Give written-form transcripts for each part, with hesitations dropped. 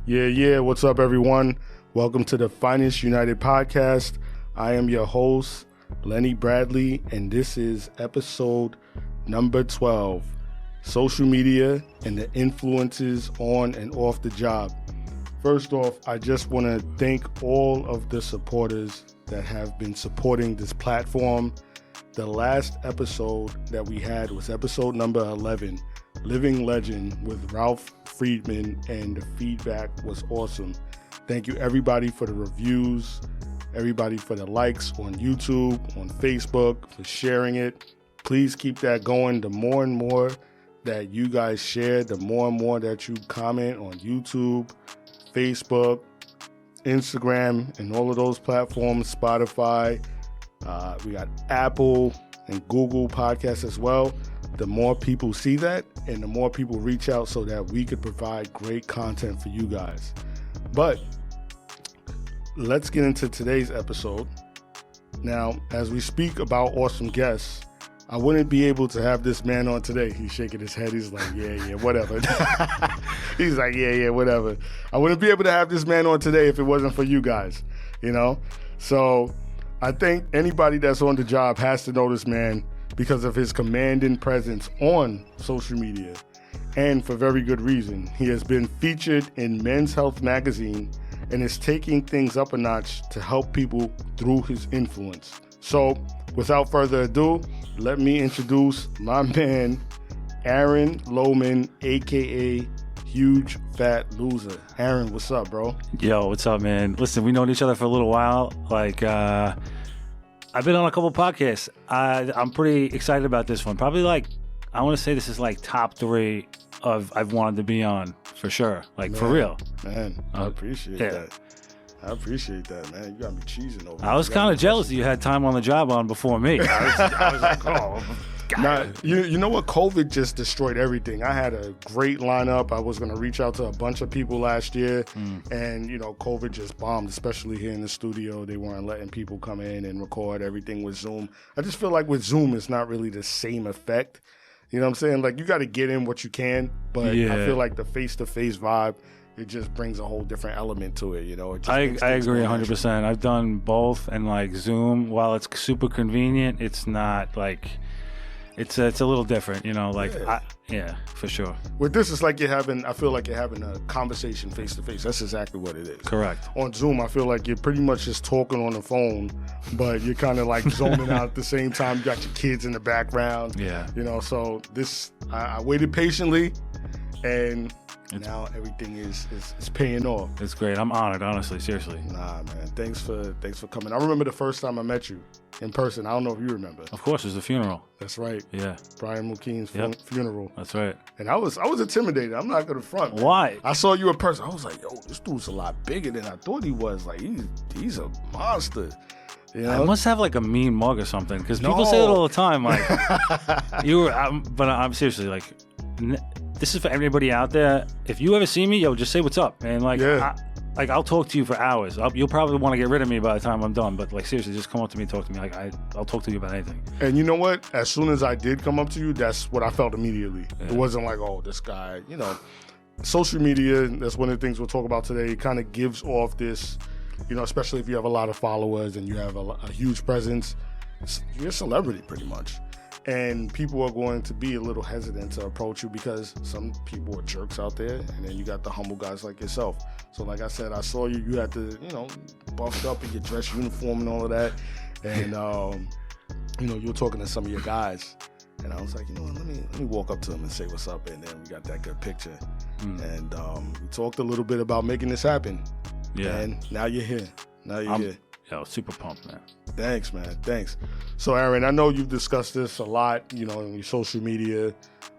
Yeah. What's up, everyone? Welcome to the Finest United podcast. I am your host, Lenny Bradley, and this is episode number 12, Social Media and the Influences on and Off the Job. First off, I just want to thank all of the supporters that have been supporting this platform. The last episode that we had was episode number 11, Living Legend with Ralph Friedman, and the feedback was awesome. Thank you everybody for the reviews, everybody for the likes on YouTube, on Facebook, for sharing it. Please keep that going. The more and more that you guys share, the more and more that you comment on YouTube, Facebook, Instagram, and all of those platforms, Spotify. We got Apple and Google podcasts as well. The more people see that and the more people reach out so that we could provide great content for you guys. But let's get into today's episode. Now, as we speak about awesome guests, I wouldn't be able to have this man on today. He's shaking his head. He's like, yeah, whatever. He's like, yeah, whatever. I wouldn't be able to have this man on today if it wasn't for you guys, you know? So I think anybody that's on the job has to know this man because of his commanding presence on social media, and for very good reason. He has been featured in Men's Health magazine and is taking things up a notch to help people through his influence. So, without further ado, let me introduce my man, Aaron Lohman, aka Huge Fat Loser. Aaron, what's up, bro? Yo, what's up, man? Listen, we known each other for a little while. I've been on a couple podcasts. I'm pretty excited about this one. Probably I want to say this is top 3 of I've wanted to be on for sure. For real. Man, I appreciate that. I appreciate that, man. You got me cheesing over. I was kind of jealous that you had time on the job on before me. I was like, oh, God. Now, you know what? COVID just destroyed everything. I had a great lineup. I was going to reach out to a bunch of people last year, and, COVID just bombed, especially here in the studio. They weren't letting people come in and record everything with Zoom. I just feel like with Zoom, it's not really the same effect. You know what I'm saying? You got to get in what you can, but I feel like the face-to-face vibe, it just brings a whole different element to it, I agree 100%. I've done both, and Zoom, while it's super convenient, it's not it's a little different, yeah, for sure. With this, it's I feel like you're having a conversation face-to-face. That's exactly what it is. Correct. On Zoom, I feel like you're pretty much just talking on the phone, but you're kind of zoning out at the same time. You got your kids in the background. Yeah. So this, I waited patiently, and now everything is paying off. It's great. I'm honored, honestly, seriously. Nah, man. Thanks for coming. I remember the first time I met you in person. I don't know if you remember. Of course, it was the funeral. That's right. Yeah. Brian Mulkeen's funeral. That's right. And I was intimidated. I'm not gonna front. Man. Why? I saw you in person. I was like, yo, this dude's a lot bigger than I thought he was. He's a monster. I must have a mean mug or something, because people say it all the time. But I'm seriously this is for everybody out there. If you ever see me, just say what's up, man. I'll talk to you for hours. You'll probably want to get rid of me by the time I'm done. But seriously, just come up to me and talk to me. I'll talk to you about anything. And you know what? As soon as I did come up to you, that's what I felt immediately. Yeah. It wasn't oh, this guy. Social media. That's one of the things we'll talk about today. It kind of gives off this, especially if you have a lot of followers and you have a huge presence. You're a celebrity, pretty much. And people are going to be a little hesitant to approach you because some people are jerks out there, and then you got the humble guys like yourself. So like I said, I saw you had to, buffed up in your dress uniform and all of that. And, you were talking to some of your guys. And I was like, let me walk up to them and say what's up. And then we got that good picture. And we talked a little bit about making this happen. Yeah. And now you're here. Here. Yo, super pumped, man. Thanks, man. Thanks. So, Aaron, I know you've discussed this a lot, on your social media,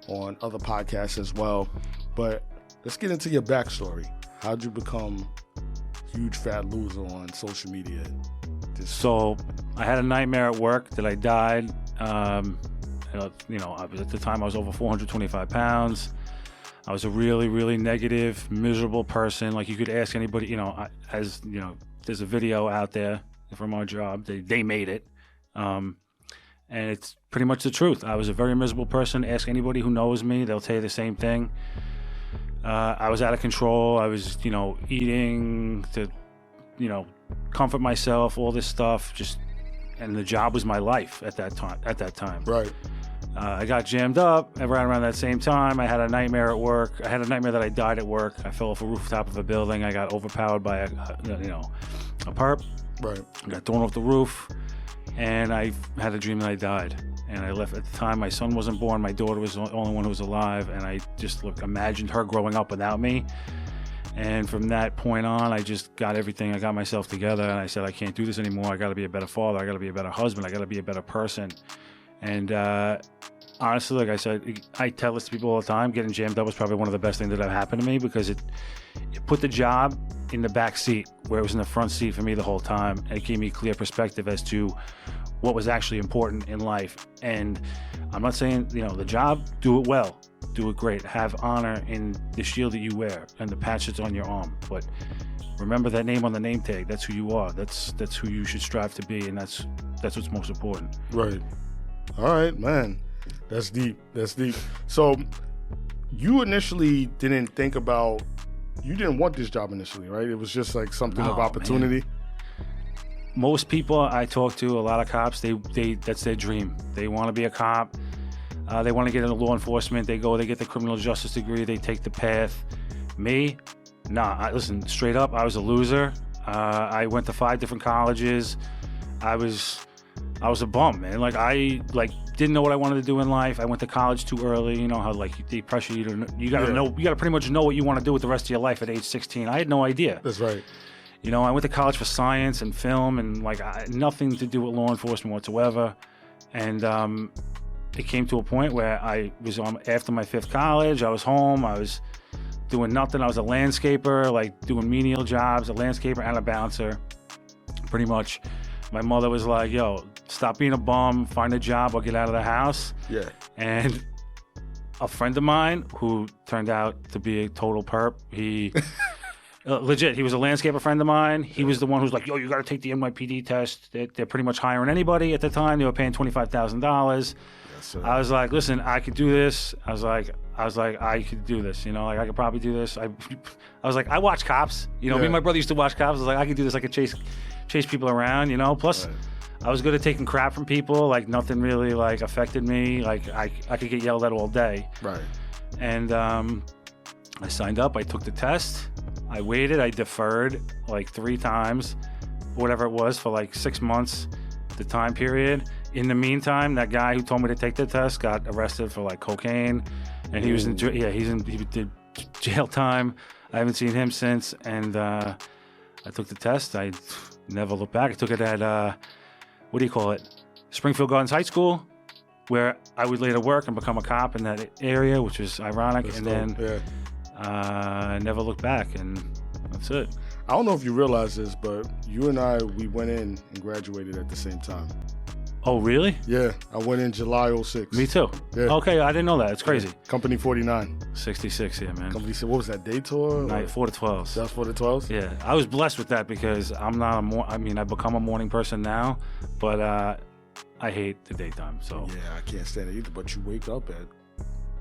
on other podcasts as well. But let's get into your backstory. How'd you become Huge Fat Loser on social media? So, I had a nightmare at work that I died. At the time I was over 425 pounds. I was a really, really negative, miserable person. You could ask anybody, there's a video out there from our job. They made it. And it's pretty much the truth. I was a very miserable person. Ask anybody who knows me. They'll tell you the same thing. I was out of control. I was, eating to, comfort myself, all this stuff. And the job was my life at that time. Right. I got jammed up around that same time. I had a nightmare at work. I had a nightmare that I died at work. I fell off a rooftop of a building. I got overpowered by a perp. Right. I got thrown off the roof, and I had a dream that I died. And I left at the time. My son wasn't born. My daughter was the only one who was alive, and I just imagined her growing up without me. And from that point on, I just got everything. I got myself together, and I said, I can't do this anymore. I got to be a better father. I got to be a better husband. I got to be a better person. And honestly, like I said, I tell this to people all the time. Getting jammed up was probably one of the best things that have happened to me, because it put the job in the back seat where it was in the front seat for me the whole time. And it gave me clear perspective as to what was actually important in life. And I'm not saying, the job, do it well, do it great, have honor in the shield that you wear and the patch that's on your arm. But remember that name on the name tag. That's who you are. That's who you should strive to be, and that's what's most important. Right. All right, man. That's deep. So you initially didn't want this job initially, right? It was just like something of opportunity. Man. Most people I talk to, a lot of cops, they that's their dream. They want to be a cop. They want to get into law enforcement. They get the criminal justice degree. They take the path. Me, listen, straight up, I was a loser. I went to 5 different colleges. I was a bum, man. I didn't know what I wanted to do in life. I went to college too early. You know how they pressure you to, you got to know, you got to pretty much know what you want to do with the rest of your life at age 16. I had no idea. That's right. I went to college for science and film, and nothing to do with law enforcement whatsoever. And it came to a point where I was after my 5th college. I was home. I was doing nothing. I was a landscaper, doing menial jobs, a landscaper and a bouncer. Pretty much, my mother was like, "Yo, stop being a bum, find a job, or get out of the house." Yeah. And a friend of mine who turned out to be a total perp, he legit, he was a landscaper friend of mine. He was the one who's like, "Yo, you got to take the NYPD test." They're pretty much hiring anybody at the time. They were paying $25,000. Yes, I was like, "Listen, I could do this." I was like, I could do this. I could probably do this. I was like, I watch cops. Me and my brother used to watch cops. I was like, I could do this. I could chase people around. Plus, right. I was good at taking crap from people. Nothing really affected me. I could get yelled at all day. Right. And I signed up. I took the test. I waited. I deferred 3 times, whatever it was, for 6 months, the time period. In the meantime, that guy who told me to take the test got arrested for cocaine, and he was in he did jail time. I haven't seen him since, and I took the test. I never looked back. I took it at Springfield Gardens High School, where I would later work and become a cop in that area, which was ironic. That's then I never looked back, and that's it. I don't know if you realize this, but you and we went in and graduated at the same time. Oh, really? Yeah, I went in July 06. Me too. Yeah. Okay, I didn't know that. It's crazy. Company 49. 66, yeah, man. Company, what was that, day tour? Night 4 to 12s. That's 4 to 12s? Yeah, I was blessed with that because I'm not I've become a morning person now, but I hate the daytime, so. Yeah, I can't stand it either, but you wake up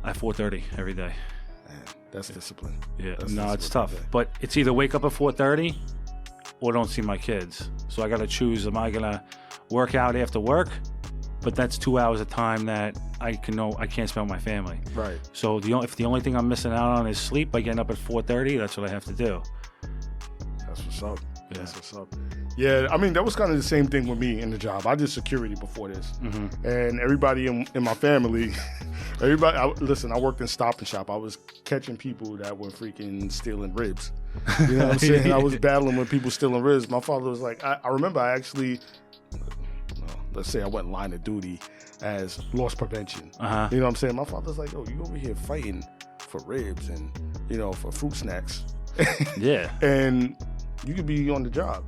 at 4:30 every day. Man, that's discipline. Yeah, it's tough. But it's either wake up at 4:30 or don't see my kids. So I got to choose, am I going to work out after work? But that's 2 hours of time that I can't spend with my family. Right. So if the only thing I'm missing out on is sleep by getting up at 4:30, that's what I have to do. That's what's up. Yeah. That's what's up. Yeah, that was kind of the same thing with me in the job. I did security before this. Mm-hmm. And everybody in my family, I worked in Stop and Shop. I was catching people that were freaking stealing ribs. You know what I'm saying? I was battling with people stealing ribs. My father was like, I remember I actually, let's say I went line of duty as loss prevention. Uh-huh. You know what I'm saying? My father's like, "Oh, you over here fighting for ribs and, for fruit snacks." Yeah. And you could be on the job.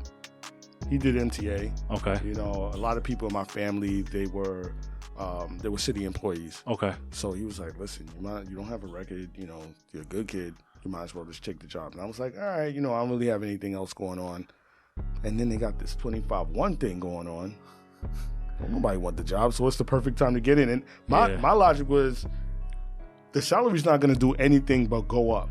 He did MTA. Okay. A lot of people in my family, they were city employees. Okay. So he was like, "Listen, you don't have a record. You're a good kid. You might as well just take the job." And I was like, "All right, I don't really have anything else going on." And then they got this 25-1 thing going on. Nobody want the job, so it's the perfect time to get in. And my logic was, the salary's not going to do anything but go up.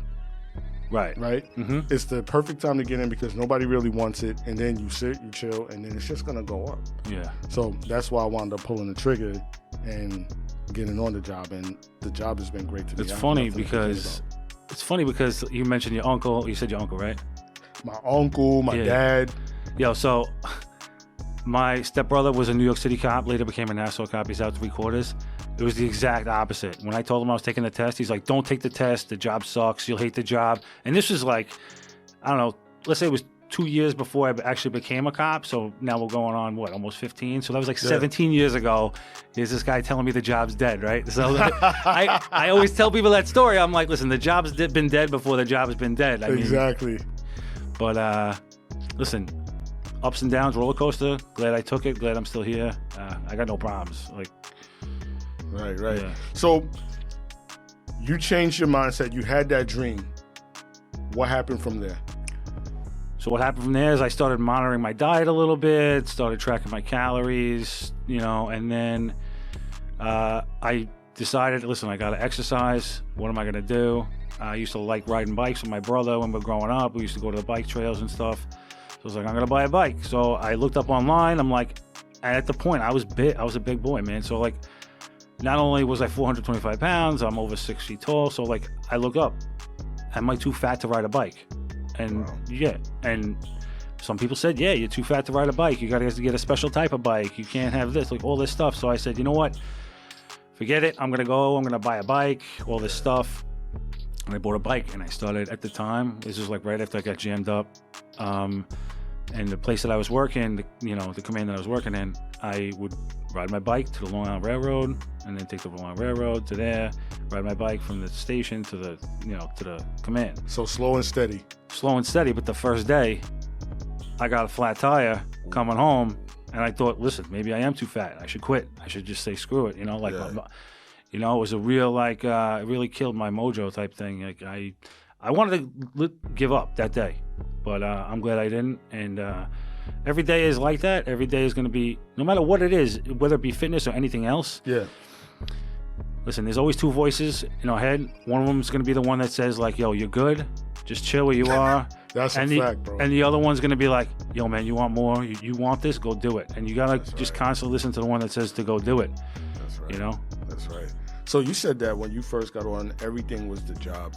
Right. Mm-hmm. It's the perfect time to get in because nobody really wants it, and then you sit, you chill, and then it's just gonna go up. Yeah. So that's why I wound up pulling the trigger and getting on the job, and the job has been great to me. It's funny because you mentioned your uncle. You said your uncle, right? My uncle, my dad. Yo, so my stepbrother was a New York City cop, later became a Nassau cop. He's out 3/4. It was the exact opposite. When I told him I was taking the test, he's like, don't take the test. The job sucks. You'll hate the job. And this was like, I don't know, let's say it was 2 years before I actually became a cop. So now we're going on, almost 15? So that was like 17 years ago. Here's this guy telling me the job's dead, right? So I always tell people that story. I'm like, listen, the job's been dead before the job has been dead. Exactly. But listen, ups and downs, roller coaster. Glad I took it. Glad I'm still here. I got no problems. Right. Yeah. So you changed your mindset. You had that dream. What happened from there? So what happened from there is I started monitoring my diet a little bit, started tracking my calories, and then I decided, listen, I got to exercise. What am I going to do? I used to like riding bikes with my brother when we were growing up. We used to go to the bike trails and stuff. So I was like, I'm going to buy a bike. So I looked up online. I'm like, and at the point, I was a big boy, man. So not only was I 425 pounds, I'm over 6 feet tall. So I look up, am I too fat to ride a bike? And and some people said, yeah, you're too fat to ride a bike. You got to get a special type of bike. You can't have this, all this stuff. So I said, you know what? Forget it. I'm going to buy a bike, all this stuff. And I bought a bike, and I started at the time. This was right after I got jammed up. And the place that I was working, the command that I was working in, I would ride my bike to the Long Island Railroad, and then take the Long Island Railroad to there, ride my bike from the station to the command. So slow and steady. Slow and steady, but the first day, I got a flat tire coming home, and I thought, listen, maybe I am too fat. I should quit. I should just say screw it. It was a real it really killed my mojo type thing. I wanted to give up that day, but I'm glad I didn't. And every day is like that. Every day is going to be, no matter what it is, whether it be fitness or anything else. Yeah. Listen, there's always two voices in our head. One of them is going to be the one that says yo, you're good. Just chill where you are. That's a fact, bro. And the other one's going to be like, yo, man, you want more? You want this? Go do it. And you got to just constantly listen to the one that says to go do it. That's right. That's right. So you said that when you first got on, everything was the job,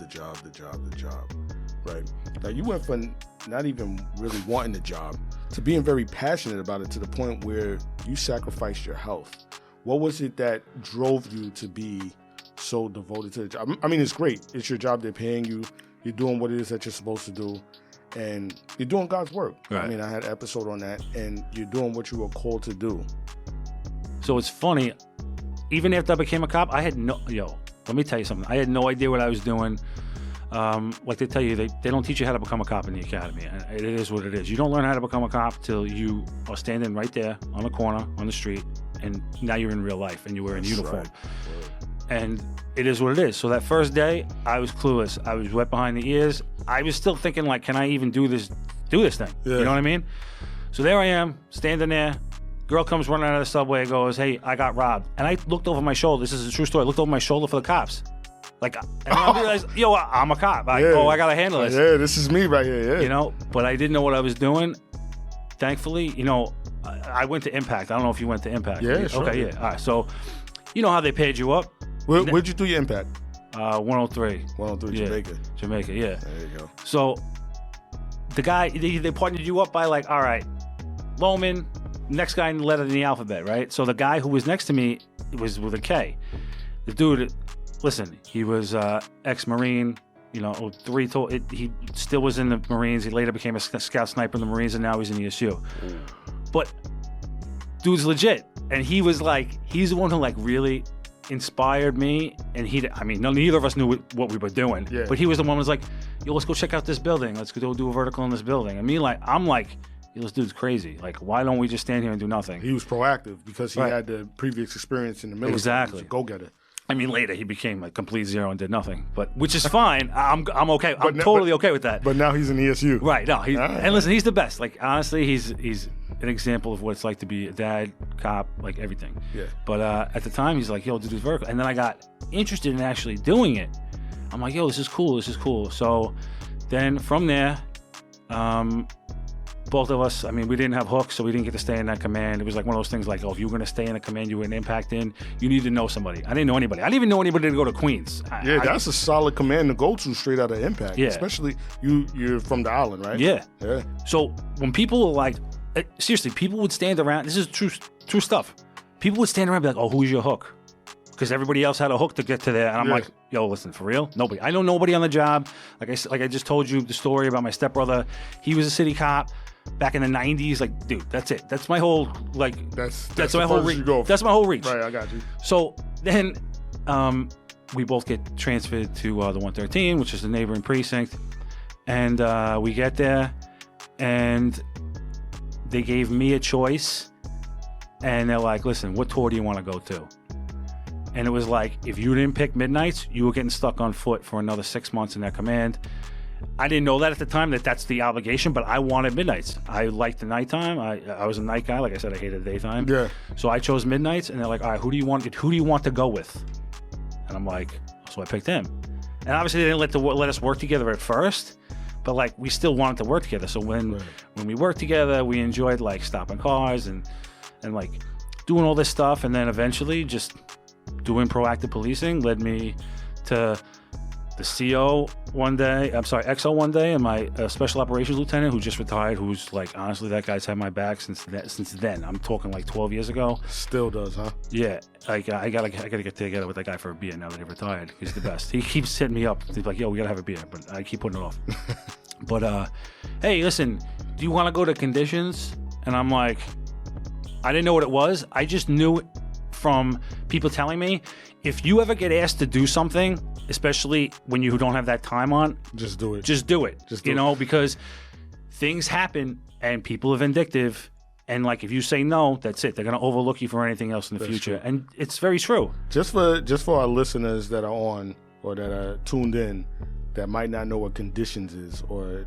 right? Now you went from not even really wanting the job to being very passionate about it, to the point where you sacrificed your health. What was it that drove you to be so devoted to the job? I mean, it's great. It's your job. They're paying you. You're doing what it is that you're supposed to do. And you're doing God's work. Right. I mean, I had an episode on that. And you're doing what you were called to do. So it's funny. Even after I became a cop, let me tell you something. I had no idea what I was doing. Like they tell you, they don't teach you how to become a cop in the academy. It is what it is. You don't learn how to become a cop till you are standing right there on the corner, on the street, and now you're in real life and you're wearing a uniform. Right. And it is what it is. So that first day, I was clueless. I was wet behind the ears. I was still thinking, can I even do this thing? Yeah. You know what I mean? So there I am, standing there. Girl comes running out of the subway and goes, hey, I got robbed. And I looked over my shoulder. This is a true story. I looked over my shoulder for the cops. And I realized, I'm a cop. I got to handle this. Yeah, this is me right here. Yeah. But I didn't know what I was doing. Thankfully, I went to Impact. I don't know if you went to Impact. Yeah, sure. Okay, yeah. All right. So, you know how they paid you up? Where'd you do your Impact? 103. 103, yeah. Jamaica, yeah. There you go. So, the guy, they partnered you up by all right, Loman, next guy in the letter in the alphabet, right? So the guy who was next to me was with a K. The dude, listen, he was ex-Marine, he still was in the Marines. He later became a scout sniper in the Marines, and now he's in the ESU. But dude's legit. And he was he's the one who really inspired me. And neither of us knew what we were doing. Yeah. But he was the one who was like, yo, let's go check out this building. Let's go do a vertical in this building. And me, I'm like, yo, this dude's crazy. Why don't we just stand here and do nothing? He was proactive because he had the previous experience in the military. Exactly. Go get it. Later he became a complete zero and did nothing, which is fine. I'm okay. I'm totally okay with that. But now he's in ESU. Right. No. And listen, he's the best. Honestly, he's an example of what it's like to be a dad, cop, everything. Yeah. But at the time, he's like, yo, do this vertical. And then I got interested in actually doing it. I'm like, yo, this is cool. So Then from there, both of us, I mean, we didn't have hooks, so we didn't get to stay in that command. It was like one of those things like, oh, if you were going to stay in a command you were an impact in, you need to know somebody. I didn't know anybody. I didn't even know anybody to go to Queens. That's a solid command to go to straight out of impact. Yeah. Especially you're from the island, right? Yeah. So when people were like, seriously, people would stand around. This is true stuff. People would stand around and be like, oh, who's your hook? Because everybody else had a hook to get to there. And I'm like, yo, listen, for real? Nobody. I know nobody on the job. Like I just told you the story about my stepbrother. He was a city cop back in the 90s. Like, dude, that's it. That's my whole, like, that's my whole reach. That's my whole reach. Right, I got you. So then we both get transferred to the 113, which is the neighboring precinct. And we get there, and they gave me a choice. And they're like, listen, what tour do you want to go to? And it was like, if you didn't pick Midnights, you were getting stuck on foot for another 6 months in that command. I didn't know that at the time, that's the obligation, but I wanted Midnights. I liked the nighttime. I was a night guy. Like I said, I hated the daytime. Yeah. So I chose Midnights, and they're like, all right, who do you want to go with? And I'm like, so I picked him. And obviously they didn't let us work together at first, but like we still wanted to work together. So when we worked together, we enjoyed like stopping cars and like doing all this stuff. And then eventually just doing proactive policing led me to the CO one day, XO one day, and my special operations lieutenant who just retired, who's like, honestly, that guy's had my back since then. I'm talking like 12 years ago. Still does, huh? Yeah. Like, I gotta get together with that guy for a beer now that he retired. He's the best. He keeps hitting me up. He's like, yo, we gotta have a beer, but I keep putting it off. But, hey, listen, do you want to go to conditions? And I'm like, I didn't know what it was. I just knew from people telling me, if you ever get asked to do something, especially when you don't have that time on, just do it. Because things happen and people are vindictive, and like if you say no, that's it. They're going to overlook you for anything else in the future. True. And it's very true. Just for our listeners that are on or that are tuned in that might not know what conditions is, or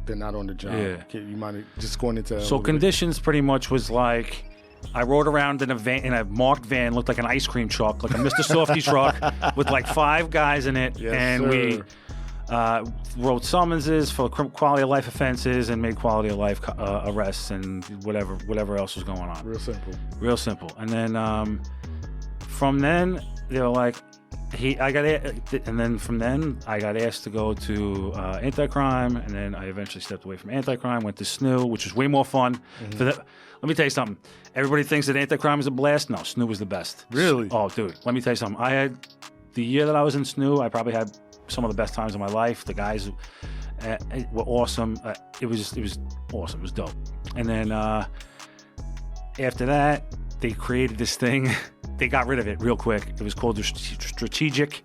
they're not on the job. Yeah. You might just going into so conditions pretty much was like, I rode around in a marked van, looked like an ice cream truck, like a Mr. Softy truck, with like 5 guys in it, we wrote summonses for quality of life offenses and made quality of life arrests and whatever else was going on. Real simple. And then from then they were like, I got asked to go to anti-crime, and then I eventually stepped away from anti-crime, went to SNU, which was way more fun. Mm-hmm. Let me tell you something. Everybody thinks that anti-crime is a blast. No, SNU was the best. Really? Oh, dude, let me tell you something. I had the year that I was in SNU, I probably had some of the best times of my life. The guys were awesome. It was awesome. It was dope. And then after that, they created this thing. They got rid of it real quick. It was called the Strategic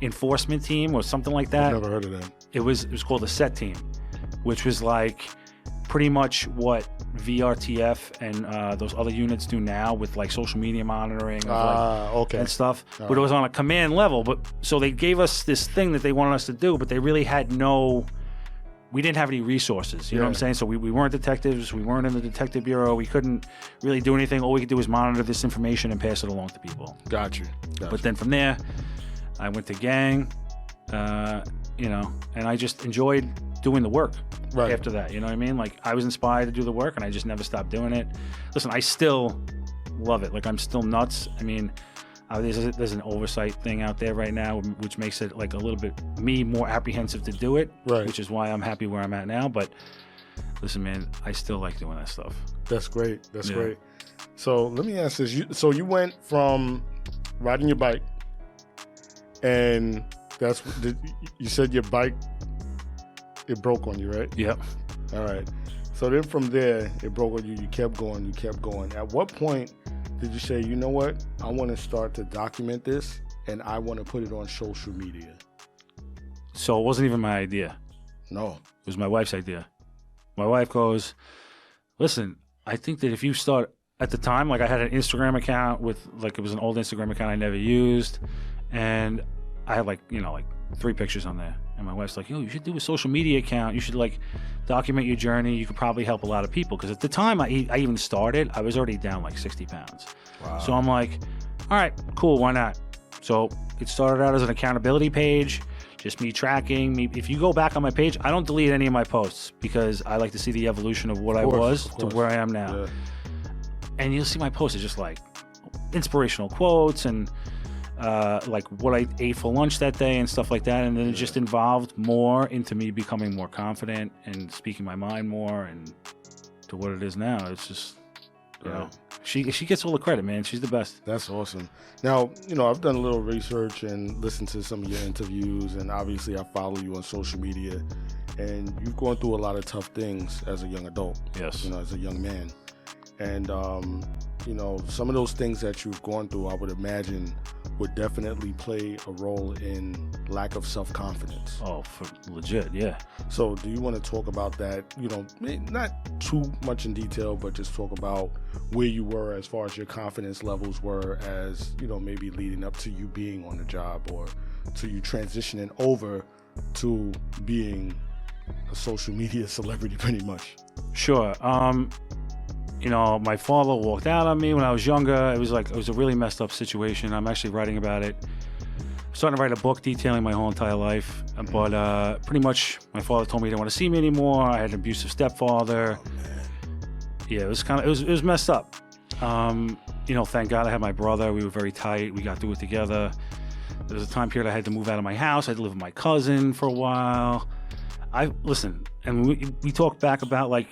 Enforcement Team or something like that. I've never heard of that. It was called the SET Team, which was like pretty much what VRTF and those other units do now with like social media monitoring and stuff. But it was on a command level. But so they gave us this thing that they wanted us to do, but they really had we didn't have any resources. You know what I'm saying? So we weren't detectives. We weren't in the detective bureau. We couldn't really do anything. All we could do was monitor this information and pass it along to people. Got you. But then from there, I went to gang, and I just enjoyed doing the work after that. You know what I mean? Like, I was inspired to do the work, and I just never stopped doing it. Listen, I still love it. Like, I'm still nuts. I mean, there's an oversight thing out there right now, which makes it like a little bit more apprehensive to do it, which is why I'm happy where I'm at now. But listen, man, I still like doing that stuff. That's great. That's great. So let me ask this. So you went from riding your bike, and you said your bike, it broke on you, right? Yep. All right. So then from there, it broke on you. You kept going. At what point did you say, you know what, I want to start to document this and I want to put it on social media? So it wasn't even my idea. No. It was my wife's idea. My wife goes, listen, I think that if you start, at the time, like I had an Instagram account it was an old Instagram account I never used. And I had like 3 pictures on there. And my wife's like, yo, you should do a social media account. You should like document your journey. You could probably help a lot of people. Because at the time I even started, I was already down like 60 pounds. Wow. So I'm like, all right, cool, why not? So it started out as an accountability page, just me tracking me. If you go back on my page, I don't delete any of my posts because I like to see the evolution of what I was to where I am now. Yeah. And you'll see my posts are just like inspirational quotes and like what I ate for lunch that day and stuff like that. And then it just evolved more into me becoming more confident and speaking my mind more and to what it is now. It's just, you know, she gets all the credit, man. She's the best. That's awesome. Now, you know, I've done a little research and listened to some of your interviews, and obviously I follow you on social media, and you've gone through a lot of tough things as a young adult. Yes. You know, as a young man. And, you know, some of those things that you've gone through, I would imagine, would definitely play a role in lack of self-confidence. Oh, for legit, yeah. So do you want to talk about that, you know, not too much in detail, but just talk about where you were as far as your confidence levels were as, you know, maybe leading up to you being on the job or to you transitioning over to being a social media celebrity pretty much? Sure. You know, my father walked out on me when I was younger. It was a really messed up situation. I'm actually writing about it. I'm starting to write a book detailing my whole entire life. But pretty much my father told me he didn't want to see me anymore. I had an abusive stepfather. Oh, man. Yeah, it was it was messed up. You know, thank God I had my brother. We were very tight. We got through it together. There was a time period I had to move out of my house. I had to live with my cousin for a while. And we talked back about like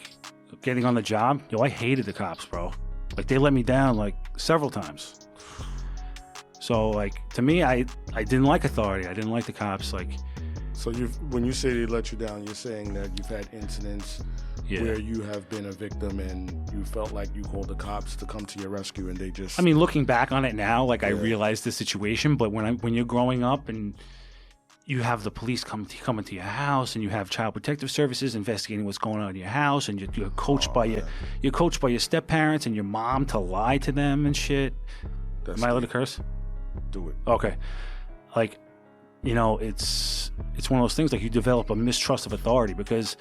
getting on the job. Yo, I hated the cops, bro. Like they let me down like several times. So like to me, I didn't like authority. I didn't like the cops. Like, so when you say they let you down, you're saying that you've had incidents where you have been a victim and you felt like you called the cops to come to your rescue and they just... I mean, looking back on it now, like I realized the situation, but when you're growing up and you have the police coming to your house, and you have child protective services investigating what's going on in your house, and you're coached by your step parents and your mom to lie to them and shit. Am I allowed to curse? Do it. Okay. Like, you know, it's one of those things, like you develop a mistrust of authority because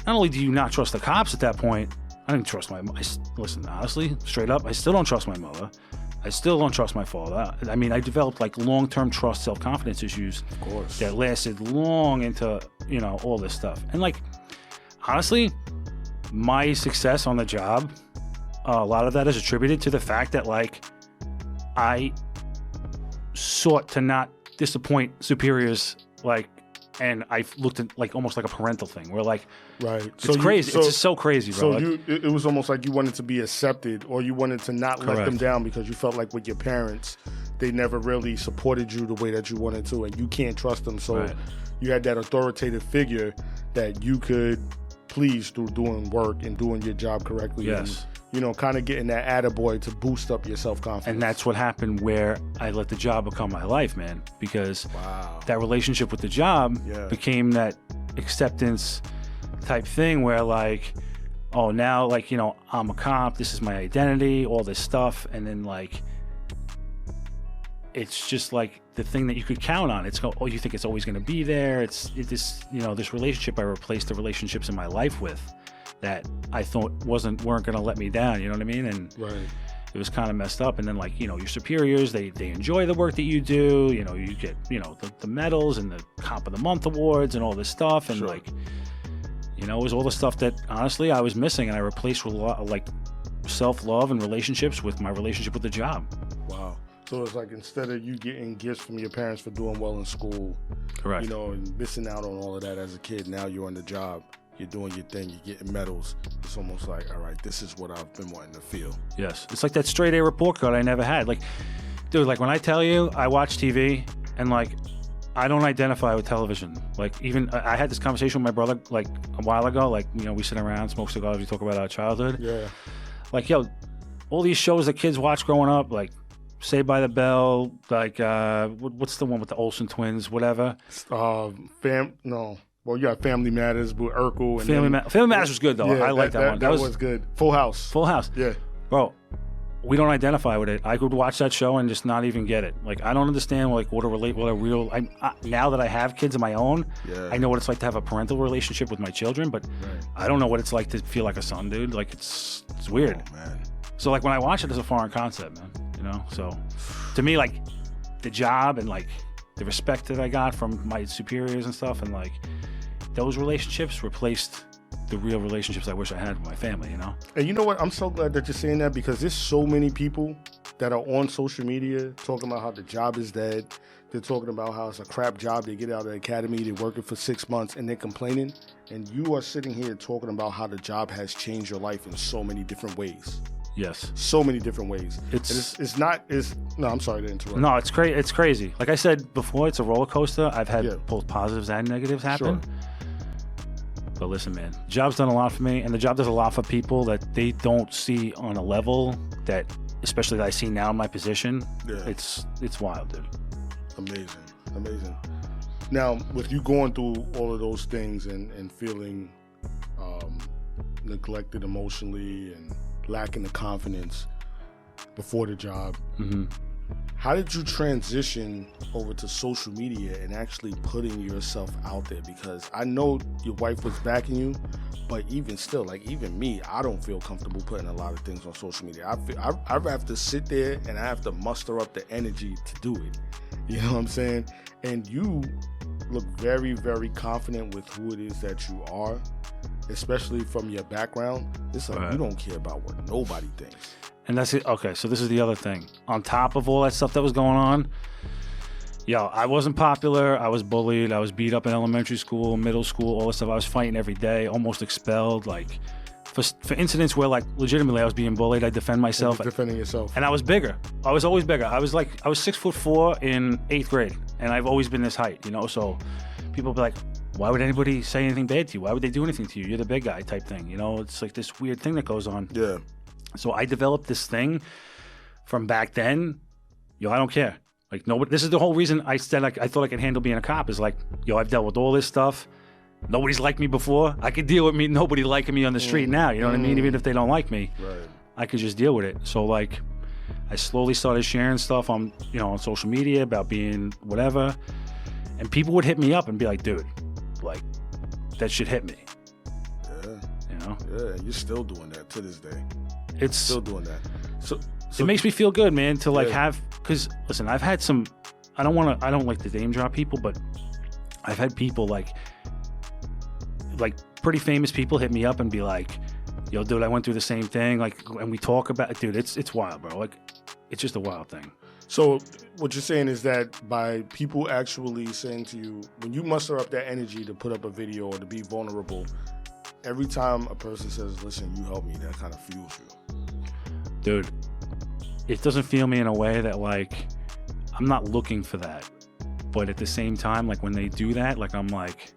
not only do you not trust the cops at that point, I didn't trust listen, honestly, straight up, I still don't trust my mother. I still don't trust my father. I mean, I developed like long-term trust, self-confidence issues that lasted long into, you know, all this stuff. And like, honestly, my success on the job, a lot of that is attributed to the fact that like I sought to not disappoint superiors, like, and I looked at like almost like a parental thing where like, right. It's crazy. It's just so crazy, bro. So it was almost like you wanted to be accepted, or you wanted to not let them down because you felt like with your parents, they never really supported you the way that you wanted to, and you can't trust them. So you had that authoritative figure that you could please through doing work and doing your job correctly. Yes. And, you know, kind of getting that attaboy to boost up your self-confidence. And that's what happened where I let the job become my life, man, because that relationship with the job became that acceptance type thing where like, oh, now like, you know, I'm a cop, this is my identity, all this stuff. And then like, it's just like the thing that you could count on. It's you think it's always going to be there. It's this, you know, this relationship I replaced the relationships in my life with that I thought weren't going to let me down. You know what I mean? And it was kind of messed up. And then like, you know, your superiors, they enjoy the work that you do. You know, you get, you know, the medals and the Cop of the Month awards and all this stuff. And like, you know, it was all the stuff that honestly I was missing, and I replaced with a lot of like self-love and relationships with my relationship with the job. Wow. So it's like instead of you getting gifts from your parents for doing well in school, correct, you know, and missing out on all of that as a kid, now you're on the job, you're doing your thing, you're getting medals. It's almost like, all right, this is what I've been wanting to feel. Yes. It's like that straight A report card I never had. Like, dude, like when I tell you I watch TV and like I don't identify with television. Like even I had this conversation with my brother like a while ago. Like, you know, we sit around, smoke cigars, we talk about our childhood. Yeah. Like, yo, all these shows that kids watch growing up, like Saved by the Bell, like what's the one with the Olsen twins, whatever. Well, you got Family Matters with Urkel. And Family Matters was good though. Yeah, I like that one. That was good. Full House. Yeah. Bro, we don't identify with it. I could watch that show and just not even get it. Like, I don't understand like now that I have kids of my own, I know what it's like to have a parental relationship with my children, but I don't know what it's like to feel like a son, dude. Like it's weird. Oh, man. So like when I watch it, it's a foreign concept, man. You know? So to me, like the job and like the respect that I got from my superiors and stuff, and like those relationships replaced the real relationships I wish I had with my family, you know? And you know what? I'm so glad that you're saying that, because there's so many people that are on social media talking about how the job is dead. They're talking about how it's a crap job. They get out of the academy, they're working for 6 months, and they're complaining. And you are sitting here talking about how the job has changed your life in so many different ways. Yes. So many different ways. No, I'm sorry to interrupt. No, it's crazy. It's crazy. Like I said before, it's a roller coaster. I've had both positives and negatives happen. Sure. But listen, man, the job's done a lot for me, and the job does a lot for people that they don't see on a level that, especially that I see now in my position. Yeah. It's wild, dude. Amazing. Now, with you going through all of those things and feeling neglected emotionally and lacking the confidence before the job, how did you transition over to social media and actually putting yourself out there? Because I know your wife was backing you, but even still, like even me, I don't feel comfortable putting a lot of things on social media. I have to sit there and I have to muster up the energy to do it. You know what I'm saying? And you look very, very confident with who it is that you are, especially from your background. It's like you don't care about what nobody thinks. And that's it. Okay, so this is the other thing. On top of all that stuff that was going on, I wasn't popular. I was bullied. I was beat up in elementary school, middle school, all this stuff. I was fighting every day, almost expelled. Like for incidents where like legitimately I was being bullied, I defend myself. Defending yourself. And I was bigger. I was always bigger. I was 6'4" in 8th grade, and I've always been this height, you know. So people be like, why would anybody say anything bad to you? Why would they do anything to you? You're the big guy type thing, you know. It's like this weird thing that goes on. Yeah. So I developed this thing from back then. I don't care. Like nobody. This is the whole reason I said I thought I could handle being a cop. Is like, I've dealt with all this stuff. Nobody's liked me before. I could deal with nobody liking me on the street now. You know what I mean? Even if they don't like me, I could just deal with it. So like, I slowly started sharing stuff on on social media about being whatever, and people would hit me up and be like, dude, like that shit hit me. Yeah. Yeah, you're still doing that to this day. It's still doing that. So it makes me feel good, man, to like have, because listen, I've had some, I don't like to name drop people, but I've had people like pretty famous people hit me up and be like, yo, dude, I went through the same thing. Like, and we talk about it, dude, it's wild, bro. Like, it's just a wild thing. So what you're saying is that by people actually saying to you, when you muster up that energy to put up a video or to be vulnerable, every time a person says, listen, you help me, that kind of fuels you. Dude, it doesn't feel me in a way that like, I'm not looking for that. But at the same time, like when they do that, like I'm like,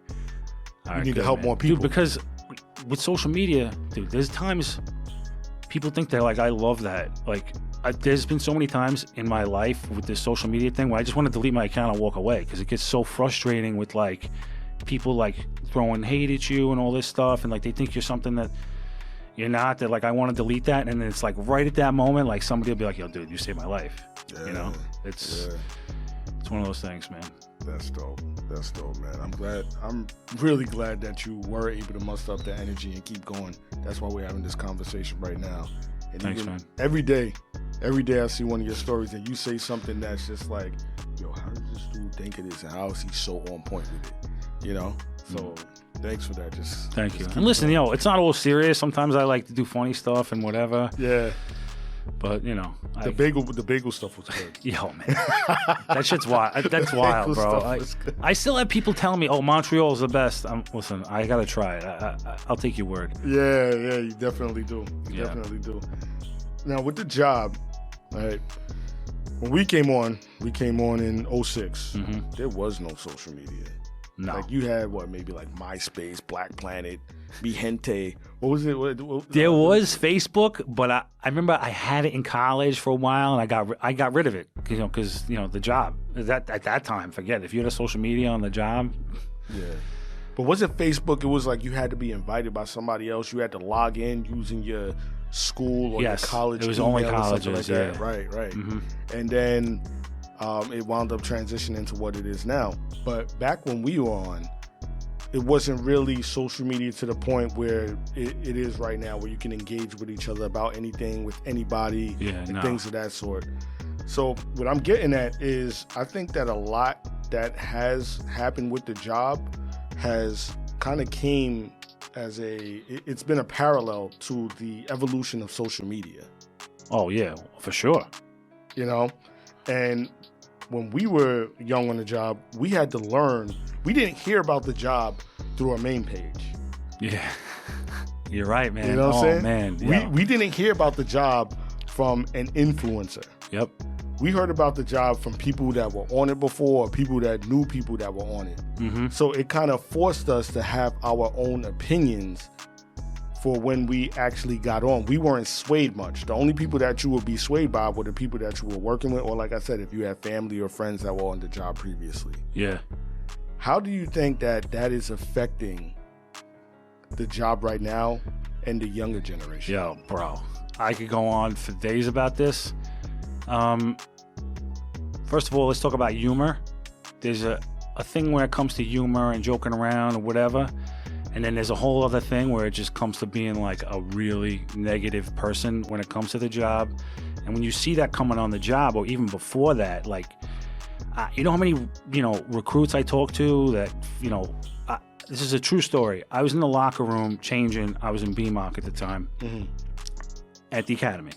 all right, you need to help more people. Dude, because with social media, dude, there's times people think they're like, I love that. Like, there's been so many times in my life with this social media thing where I just want to delete my account and walk away because it gets so frustrating with like people like throwing hate at you and all this stuff, and like they think you're something that you're not. They're like, I want to delete that, and then it's like right at that moment, like somebody will be like, yo, dude, you saved my life. Yeah, you know, it's one of those things, man. That's dope, man. I'm really glad that you were able to muster up the energy and keep going. That's why we're having this conversation right now. And thanks, man. Every day I see one of your stories and you say something that's just like, yo, how does this dude think of this, and how is he so on point with it? You know? So thanks for that. Thank you. And listen, it's not all serious. Sometimes I like to do funny stuff and whatever. Yeah. But the bagel stuff was good. Yo, man, that shit's wild. That's wild, bro. I still have people telling me, "Oh, Montreal's the best." Listen, I gotta try it. I'll take your word. Yeah, you definitely do. Definitely do. Now with the job, right? When we came on in 06. There was no social media. No. Like you had maybe like MySpace, Black Planet, Behente. What was it? There was Facebook, but I remember I had it in college for a while, and I got rid of it because the job at that time. Forget if you had a social media on the job. Yeah. But was it Facebook? It was like you had to be invited by somebody else. You had to log in using your school or your college. It was only colleges. Like that. Right. Mm-hmm. And then it wound up transitioning to what it is now. But back when we were on, it wasn't really social media to the point where it is right now, where you can engage with each other about anything with anybody and things of that sort. So what I'm getting at is I think that a lot that has happened with the job has kind of came as it's been a parallel to the evolution of social media. Oh, yeah, for sure. You know? And when we were young on the job, we had to learn. We didn't hear about the job through our main page. Yeah. You're right, man. You know what I'm saying? Man. Yeah. We didn't hear about the job from an influencer. Yep. We heard about the job from people that were on it before, or people that knew people that were on it. Mm-hmm. So it kind of forced us to have our own opinions for when we actually got on. We weren't swayed much. The only people that you would be swayed by were the people that you were working with, or like I said, if you had family or friends that were on the job previously. Yeah. How do you think that is affecting the job right now and the younger generation? Yo, bro, I could go on for days about this. First of all, let's talk about humor. There's a thing where it comes to humor and joking around or whatever, and then there's a whole other thing where it just comes to being like a really negative person when it comes to the job. And when you see that coming on the job, or even before that, like, you know how many, recruits I talk to that, this is a true story. I was in the locker room changing. I was in BMOC at the time, at the academy.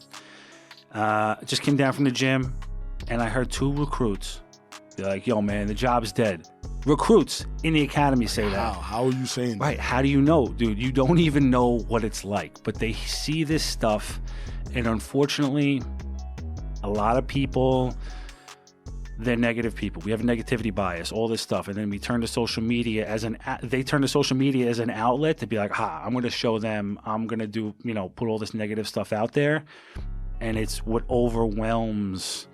Just came down from the gym, and I heard two recruits. They're like, yo, man, the job's dead. Recruits in the academy say that. How are you saying that? Right. How do you know, dude? You don't even know what it's like. But they see this stuff, and unfortunately, a lot of people, they're negative people. We have a negativity bias, all this stuff, and then we turn to social media as an outlet to be like, I'm going to show them. I'm going to do, put all this negative stuff out there, and it's what overwhelms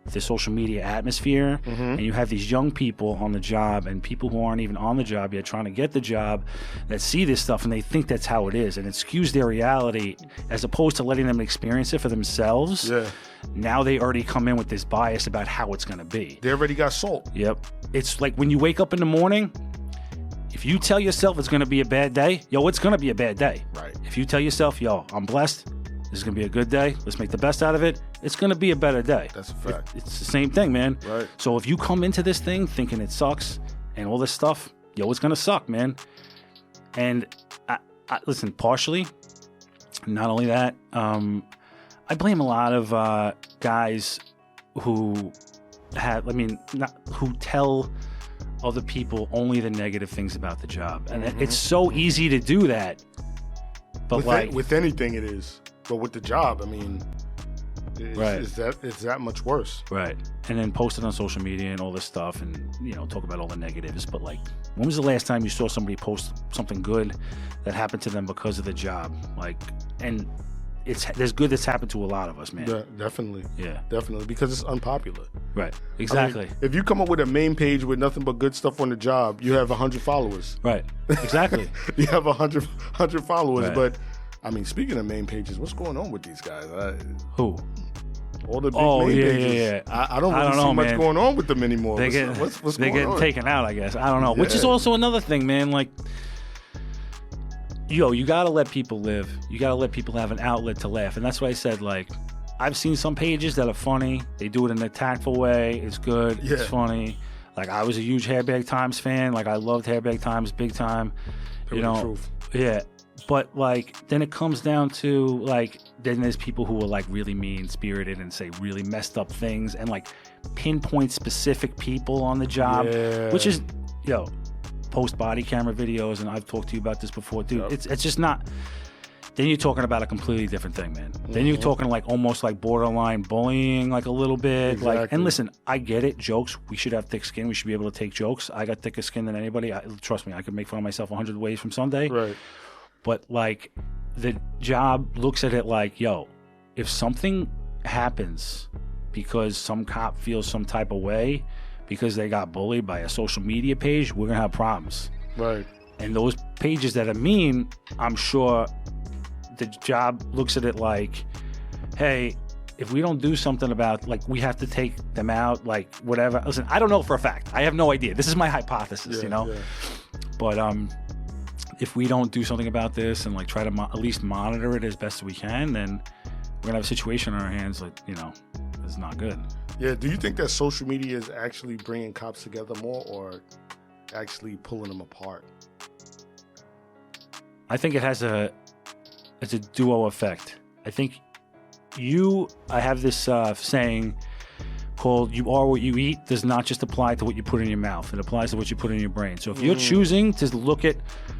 the social media atmosphere. And you have these young people on the job and people who aren't even on the job yet trying to get the job that see this stuff, and they think that's how it is, and it skews their reality as opposed to letting them experience it for themselves. Yeah. Now they already come in with this bias about how it's going to be. They already got sold. Yep. It's like when you wake up in the morning, if you tell yourself it's going to be a bad day, it's going to be a bad day. Right. If you tell yourself, I'm blessed, this is going to be a good day, let's make the best out of it, it's going to be a better day. That's a fact. It's the same thing, man. Right. So if you come into this thing thinking it sucks and all this stuff, it's going to suck, man. And I listen, partially, not only that, I blame a lot of guys who who tell other people only the negative things about the job. And it's so easy to do that. But with anything it is. But with the job, it's that much worse. Right. And then post it on social media and all this stuff, and talk about all the negatives. But when was the last time you saw somebody post something good that happened to them because of the job? And there's good that's happened to a lot of us, man. Yeah, definitely. Yeah. Definitely, because it's unpopular. Right. Exactly. If you come up with a main page with nothing but good stuff on the job, you have 100 followers. Right. Exactly. You have 100 followers, right. But speaking of main pages, what's going on with these guys? Who? All the big main pages. Yeah. I don't really see much going on with them anymore. They're getting taken out, I guess. I don't know. Yeah. Which is also another thing, man. You got to let people live. You got to let people have an outlet to laugh. And that's why I said, I've seen some pages that are funny. They do it in a tactful way. It's good. Yeah. It's funny. I was a huge Hairbag Times fan. I loved Hairbag Times big time. The truth. Yeah. But then it comes down to then there's people who are really mean-spirited and say really messed up things and pinpoint specific people on the job, which is post body camera videos, and I've talked to you about this before, dude. Yep. It's just not. Then you're talking about a completely different thing, man. Then you're talking almost borderline bullying, a little bit. Exactly. And listen, I get it. Jokes. We should have thick skin. We should be able to take jokes. I got thicker skin than anybody. Trust me, I could make fun of myself 100 ways from Sunday. Right. But the job looks at it if something happens because some cop feels some type of way because they got bullied by a social media page, we're gonna have problems. Right. And those pages that are mean, I'm sure the job looks at it hey, if we don't do something about we have to take them out, whatever. Listen, I don't know for a fact. I have no idea. This is my hypothesis, Yeah. But if we don't do something about this and try to at least monitor it as best as we can, then we're gonna have a situation on our hands is not good. Yeah. Do you think that social media is actually bringing cops together more, or actually pulling them apart? I think it's a duo effect. I think I have this saying called "you are what you eat" does not just apply to what you put in your mouth. It applies to what you put in your brain. So if you're choosing to look at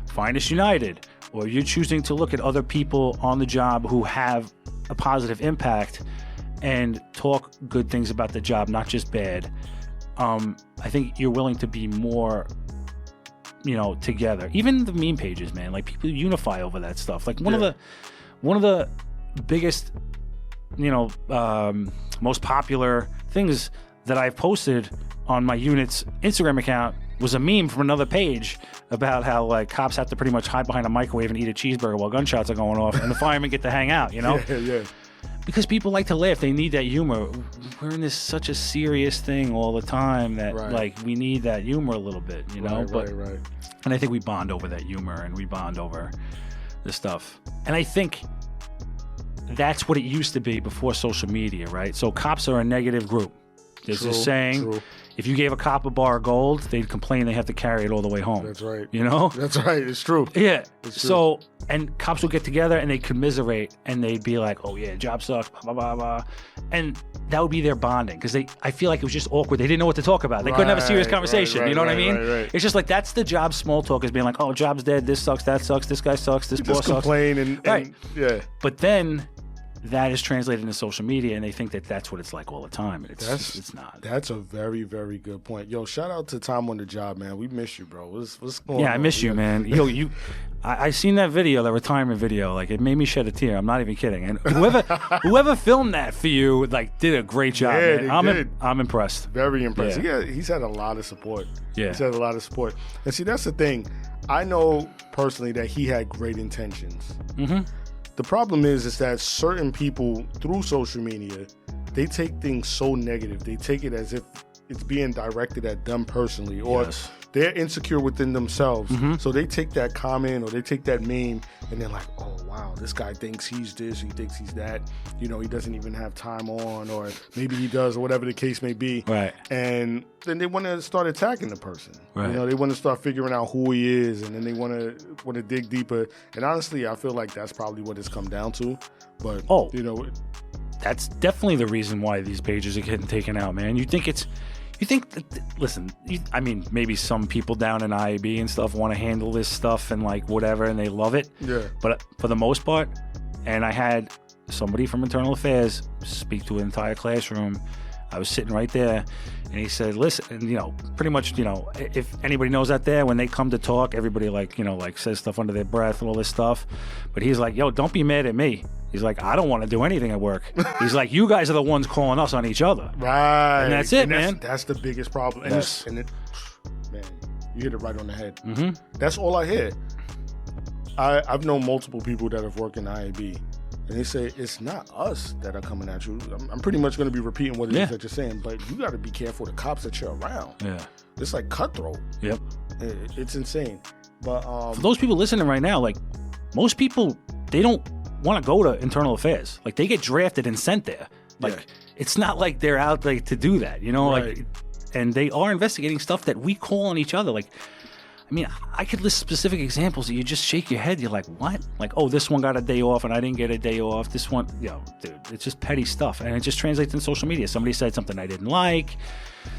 Finest United, or you're choosing to look at other people on the job who have a positive impact and talk good things about the job, not just bad, I think you're willing to be more, together. Even the meme pages, man, like people unify over that stuff. Like one of the biggest, most popular things that I've posted on my unit's Instagram account was a meme from another page about how like cops have to pretty much hide behind a microwave and eat a cheeseburger while gunshots are going off, and the firemen get to hang out, Yeah. Because people like to laugh. They need that humor. We're in this such a serious thing all the time that like we need that humor a little bit, Right. And I think we bond over that humor, and we bond over the stuff. And I think that's what it used to be before social media, right? So cops are a negative group. There's this saying, if you gave a cop a bar of gold, they'd complain they have to carry it all the way home. That's right. That's right. It's true. Yeah. It's true. So, and cops would get together and they'd commiserate and they'd be like, oh yeah, job sucks, blah, blah, blah, blah. And that would be their bonding, because I feel like it was just awkward. They didn't know what to talk about. They couldn't have a serious conversation. You know what I mean? Right. It's just like, that's the job small talk, is being like, oh, job's dead, this sucks, that sucks, this guy sucks, this boss sucks. Just complain and yeah. But then that is translated into social media, and they think that that's what it's like all the time. And it's not. That's a very, very good point. Yo, shout out to Tom on the job, man. We miss you, bro. What's going on? Yeah, I miss you, man. Yo, I seen that video, that retirement video. Like, it made me shed a tear. I'm not even kidding. And whoever filmed that for you, like, did a great job. Yeah, man. I'm impressed. Very impressed. Yeah, he's had a lot of support. Yeah, he's had a lot of support. And see, that's the thing. I know personally that he had great intentions. Mm-hmm. The problem is that certain people through social media, they take things so negative. They take it as if it's being directed at them personally, or they're insecure within themselves. Mm-hmm. So they take that comment or they take that meme and they're like, oh, wow, this guy thinks he's this, he thinks he's that. He doesn't even have time on, or maybe he does, or whatever the case may be. Right. And then they want to start attacking the person. Right. They want to start figuring out who he is, and then they want to dig deeper. And honestly, I feel like that's probably what it's come down to. But that's definitely the reason why these pages are getting taken out, man. Listen, I mean, maybe some people down in IAB and stuff want to handle this stuff and like whatever, and they love it. Yeah. But for the most part, and I had somebody from Internal Affairs speak to an entire classroom. I was sitting right there, and he said, listen, pretty much, if anybody knows out there, when they come to talk, everybody says stuff under their breath and all this stuff. But he's like, yo, don't be mad at me. He's like, I don't want to do anything at work. He's like, you guys are the ones calling us on each other. Right. And that's it, man. That's the biggest problem. And yes. Man, you hit it right on the head. Mm-hmm. That's all I hear. I've known multiple people that have worked in IAB, and they say it's not us that are coming at you. I'm pretty much going to be repeating what it is that you're saying, but you got to be careful the cops that you're around. Yeah. It's like cutthroat. Yep. It's insane. But for those people listening right now, like, most people, they don't want to go to Internal Affairs. Like, they get drafted and sent there. Like, it's not like they're out like to do that, Right. like, and they are investigating stuff that we call on each other. Like, I mean, I could list specific examples that you just shake your head. You're like, what? Like, oh, this one got a day off and I didn't get a day off. This one, dude, it's just petty stuff. And it just translates in social media. Somebody said something I didn't like.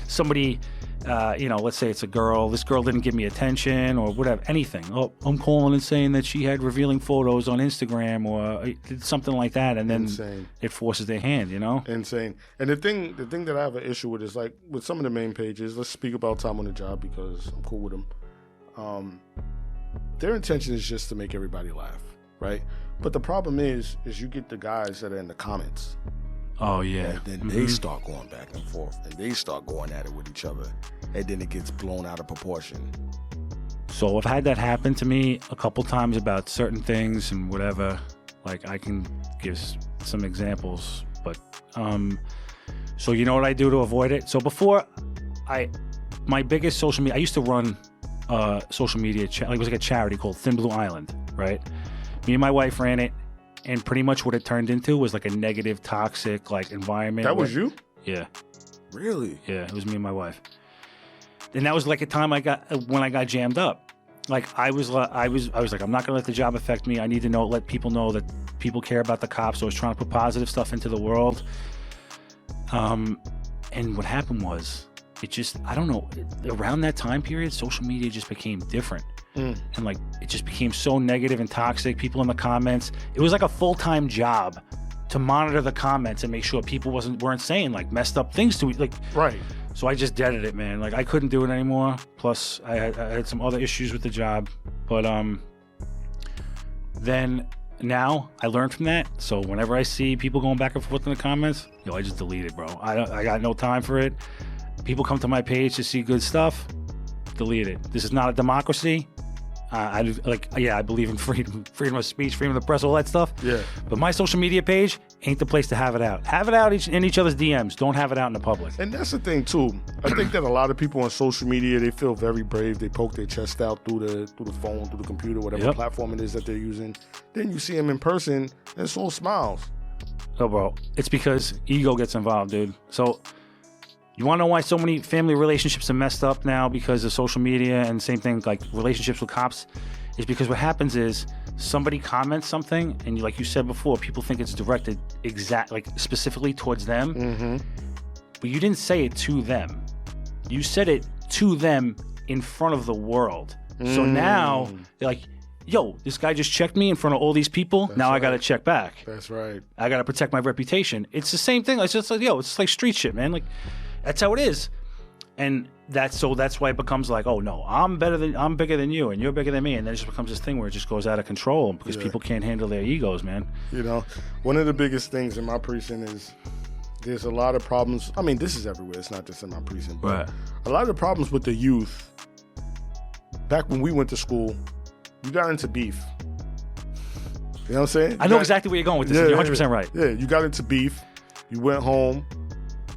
Somebody, let's say it's a girl. This girl didn't give me attention or whatever, anything. Oh, I'm calling and saying that she had revealing photos on Instagram or something like that. And then it forces their hand, Insane. And the thing that I have an issue with is, like, with some of the main pages, let's speak about Tom on the job because I'm cool with him. Their intention is just to make everybody laugh, right? But the problem is you get the guys that are in the comments. Oh, yeah. And then they start going back and forth, and they start going at it with each other, and then it gets blown out of proportion. So I've had that happen to me a couple times about certain things and whatever. Like, I can give some examples, but so you know what I do to avoid it? So before, my biggest social media, I used to run social media, it was like a charity called Thin Blue Island, right? Me and my wife ran it. And pretty much what it turned into was like a negative, toxic like environment. That was you? Yeah. Really? Yeah, it was me and my wife. And that was like a time when I got jammed up. Like I was like, I'm not gonna let the job affect me. I need to let people know that people care about the cops. So I was trying to put positive stuff into the world. And what happened was, I don't know, around that time period, social media just became different. And like, it just became so negative and toxic. People in the comments, it was like a full-time job to monitor the comments and make sure people weren't saying like messed up things to me. Like, right. So I just deaded it, man. Like I couldn't do it anymore. Plus I had some other issues with the job, but then now I learned from that. So whenever I see people going back and forth in the comments, I just delete it, bro. I got no time for it. People come to my page to see good stuff, delete it. This is not a democracy. I believe in freedom of speech, freedom of the press, all that stuff. Yeah. But my social media page ain't the place to have it out. Have it out in each other's DMs. Don't have it out in the public. And that's the thing too. I think that a lot of people on social media, they feel very brave. They poke their chest out through the phone, through the computer, whatever platform it is that they're using. Then you see them in person, and it's all smiles. No, bro. It's because ego gets involved, dude. So you want to know why so many family relationships are messed up now because of social media, and same thing like relationships with cops, is because what happens is somebody comments something and like you said before, people think it's directed specifically towards them. Mm-hmm. But you didn't say it to them. You said it to them in front of the world. So now they're like, yo, this guy just checked me in front of all these people. That's now right. I got to check back. That's right. I got to protect my reputation. It's the same thing. It's just like, it's like street shit, man. Like, that's how it is. And that's why it becomes like, oh no, I'm bigger than you and you're bigger than me. And then it just becomes this thing where it just goes out of control because people can't handle their egos, man. One of the biggest things in my precinct is there's a lot of problems. I mean, this is everywhere. It's not just in my precinct. But a lot of the problems with the youth, back when we went to school, you got into beef. You know what I'm saying? I know exactly where you're going with this. You're 100% right. Yeah, you got into beef. You went home.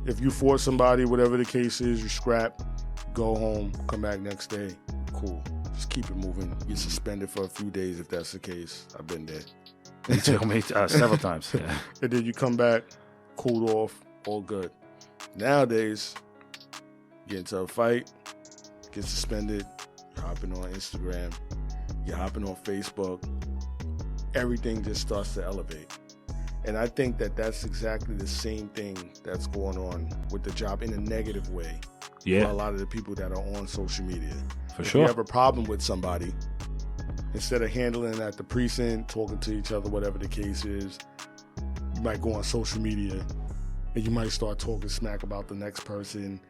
If you fought somebody, whatever the case is, you scrap, go home, come back next day, cool. Just keep it moving. Get suspended for a few days if that's the case. I've been there. Me too, several times. Yeah. And then you come back, cooled off, all good. Nowadays, get into a fight, get suspended, you're hopping on Instagram, you're hopping on Facebook, everything just starts to elevate. And I think that that's exactly the same thing that's going on with the job in a negative way. Yeah. For a lot of the people that are on social media. Sure. If you have a problem with somebody, instead of handling it at the precinct, talking to each other, whatever the case is, you might go on social media and you might start talking smack about the next person.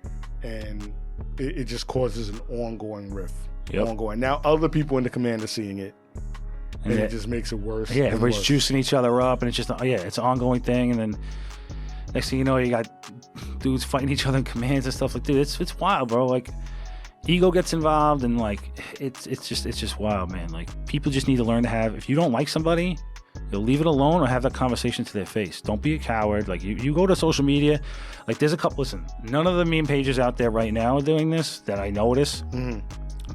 And it just causes an ongoing rift. Yep. Ongoing. Now other people in the command are seeing it. And it just makes it worse. Yeah, everybody's juicing each other up, and it's just it's an ongoing thing. And then next thing you know, you got dudes fighting each other in commands and stuff like that. It's wild, bro. Like ego gets involved, and like it's just wild, man. Like people just need to learn to have. If you don't like somebody, you'll leave it alone or have that conversation to their face. Don't be a coward. Like you go to social media. Like there's a couple. Listen, none of the meme pages out there right now are doing this that I notice. Mm-hmm.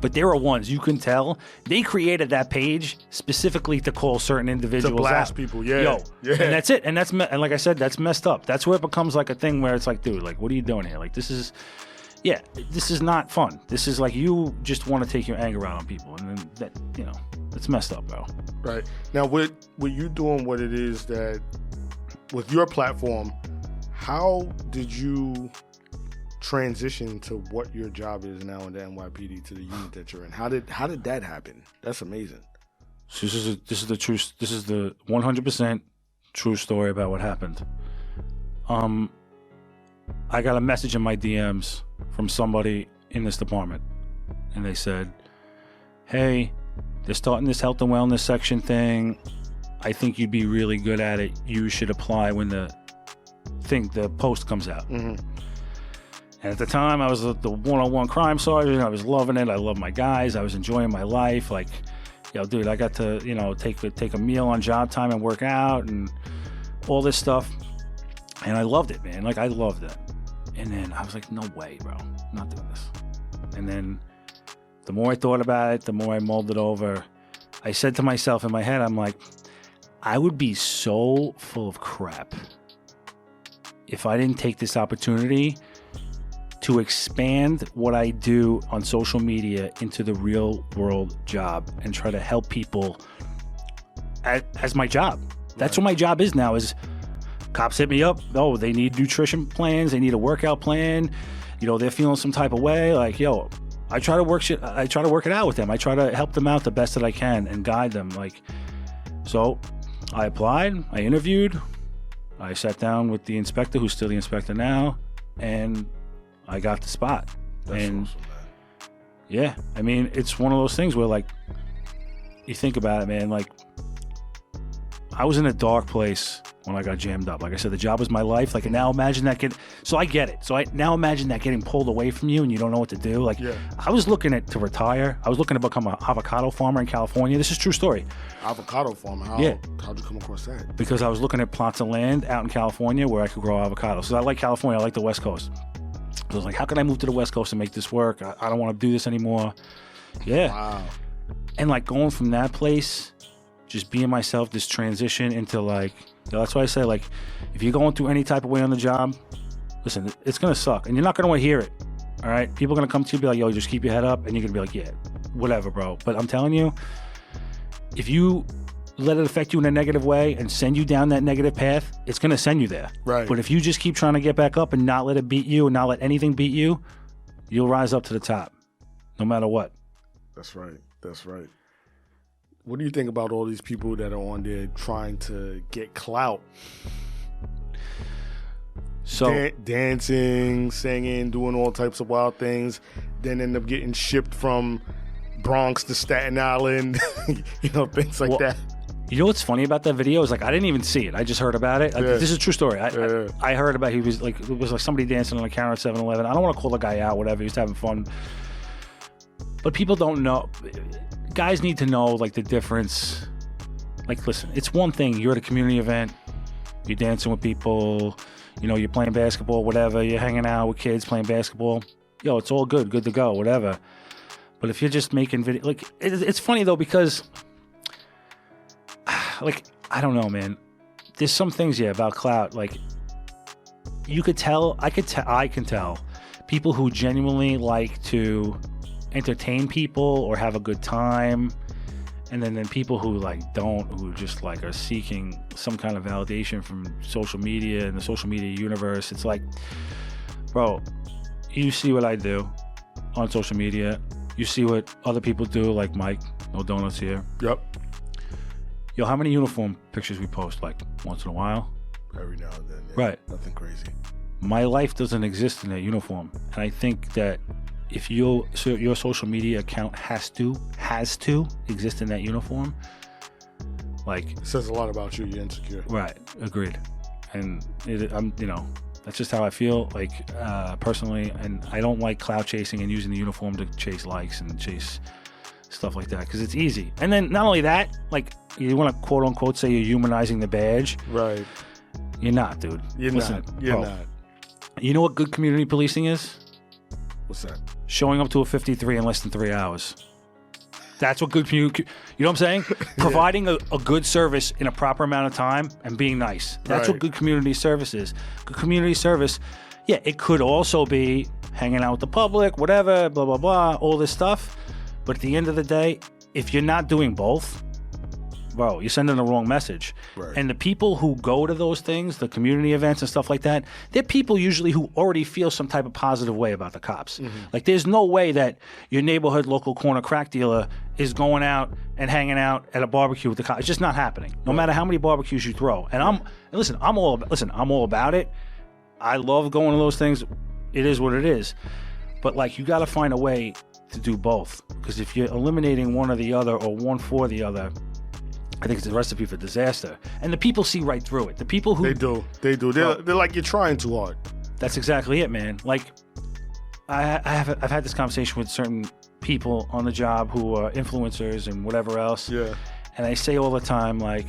But there are ones you can tell they created that page specifically to call certain individuals to blast out. People, yeah. And that's it. And and like I said, that's messed up. That's where it becomes like a thing where it's like, dude, like, what are you doing here? Like, this is not fun. This is like you just want to take your anger out on people, and then that it's messed up, bro. Right now, with you doing what it is that with your platform, how did you transition to what your job is now in the NYPD to the unit that you're in? How did that happen? That's amazing. So this is the truth. This is the 100% true story about what happened. I got a message in my DMs from somebody in this department, and they said, "Hey, they're starting this health and wellness section thing. I think you'd be really good at it. You should apply when the post comes out." Mm-hmm. And at the time, I was the one-on-one crime sergeant. I was loving it. I love my guys. I was enjoying my life. Like, dude, I got to, take a meal on job time and work out and all this stuff. And I loved it, man. Like, I loved it. And then I was like, no way, bro. I'm not doing this. And then the more I thought about it, the more I mulled it over. I said to myself in my head, I'm like, I would be so full of crap if I didn't take this opportunity to expand what I do on social media into the real world job and try to help people as my job. That's what my job is now. Is cops hit me up. Oh, they need nutrition plans. They need a workout plan. You know, they're feeling some type of way. Like, yo, I try to work it out with them. I try to help them out the best that I can and guide them. Like, so I applied. I interviewed. I sat down with the inspector, who's still the inspector now, and I got the spot. That's and awesome, man. yeah, I mean, it's one of those things where, like, you think about it, man. Like, I was in a dark place when I got jammed up. Like I said, the job was my life. Like, and now imagine that so I get it. So I now imagine that getting pulled away from you and you don't know what to do. Like, I was looking to retire. I was looking to become an avocado farmer in California. This is a true story. Avocado farmer? How'd you come across that? Because I was looking at plots of land out in California where I could grow avocados. So I like California. I like the West Coast. So I was like, how can I move to the West Coast and make this work? I don't want to do this anymore. Yeah. Wow. And like going from that place, just being myself, this transition into like, that's why I say, like, if you're going through any type of way on the job, listen, it's going to suck and you're not going to want to hear it. All right. People are going to come to you and be like, yo, just keep your head up. And you're going to be like, yeah, whatever, bro. But I'm telling you, if you let it affect you in a negative way and send you down that negative path, it's going to send you there. Right. But if you just keep trying to get back up and not let it beat you and not let anything beat you, you'll rise up to the top no matter what. That's right. That's right. What do you think about all these people that are on there trying to get clout? So dancing, singing, doing all types of wild things, then end up getting shipped from Bronx to Staten Island, you know, things like that. You know what's funny about that video is, like, I didn't even see it. I just heard about it. This is a true story. I heard about, he was like, it was like somebody dancing on a counter at 7-Eleven. I don't want to call the guy out, whatever. He was having fun. But people don't know. Guys need to know, like, the difference. Like, listen, it's one thing. You're at a community event. You're dancing with people. You know, you're playing basketball, whatever. You're hanging out with kids playing basketball. Yo, it's all good to go, whatever. But if you're just making video, like, it's funny though, because, like, I don't know, man. There's some things, about clout. Like, you could tell, I can tell people who genuinely like to entertain people or have a good time, and then people who like don't, who just like are seeking some kind of validation from social media and the social media universe. It's like, bro, you see what I do on social media. You see what other people do, like Mike, no donuts here. Yep. Yo, how many uniform pictures we post, like, once in a while? Every now and then, Right. Nothing crazy. My life doesn't exist in that uniform. And I think that if your social media account has to exist in that uniform, like... It says a lot about you, you're insecure. Right, agreed. And I'm, you know... That's just how I feel, like, personally, and I don't like clout chasing and using the uniform to chase likes and chase stuff like that, because it's easy. And then not only that, like, you want to quote unquote say you're humanizing the badge. Right. You're not, dude. You're not. You know what good community policing is? What's that? Showing up to a 53 in less than 3 hours. That's what good community, you know what I'm saying? Providing a good service in a proper amount of time and being nice. That's what good community service is. Good community service, it could also be hanging out with the public, whatever, blah, blah, blah, all this stuff. But at the end of the day, if you're not doing both, bro, you're sending the wrong message. Right. And the people who go to those things, the community events and stuff like that, they're people usually who already feel some type of positive way about the cops. Mm-hmm. Like, there's no way that your neighborhood local corner crack dealer is going out and hanging out at a barbecue with the cops. It's just not happening. No matter how many barbecues you throw. And I'm all about it. I love going to those things. It is what it is. But, like, you got to find a way to do both. Because if you're eliminating one or the other, or one for the other, I think it's a recipe for disaster. And the people see right through it. The people who... They do. They're like, you're trying too hard. That's exactly it, man. Like, I've had this conversation with certain people on the job who are influencers and whatever else. Yeah. And I say all the time, like,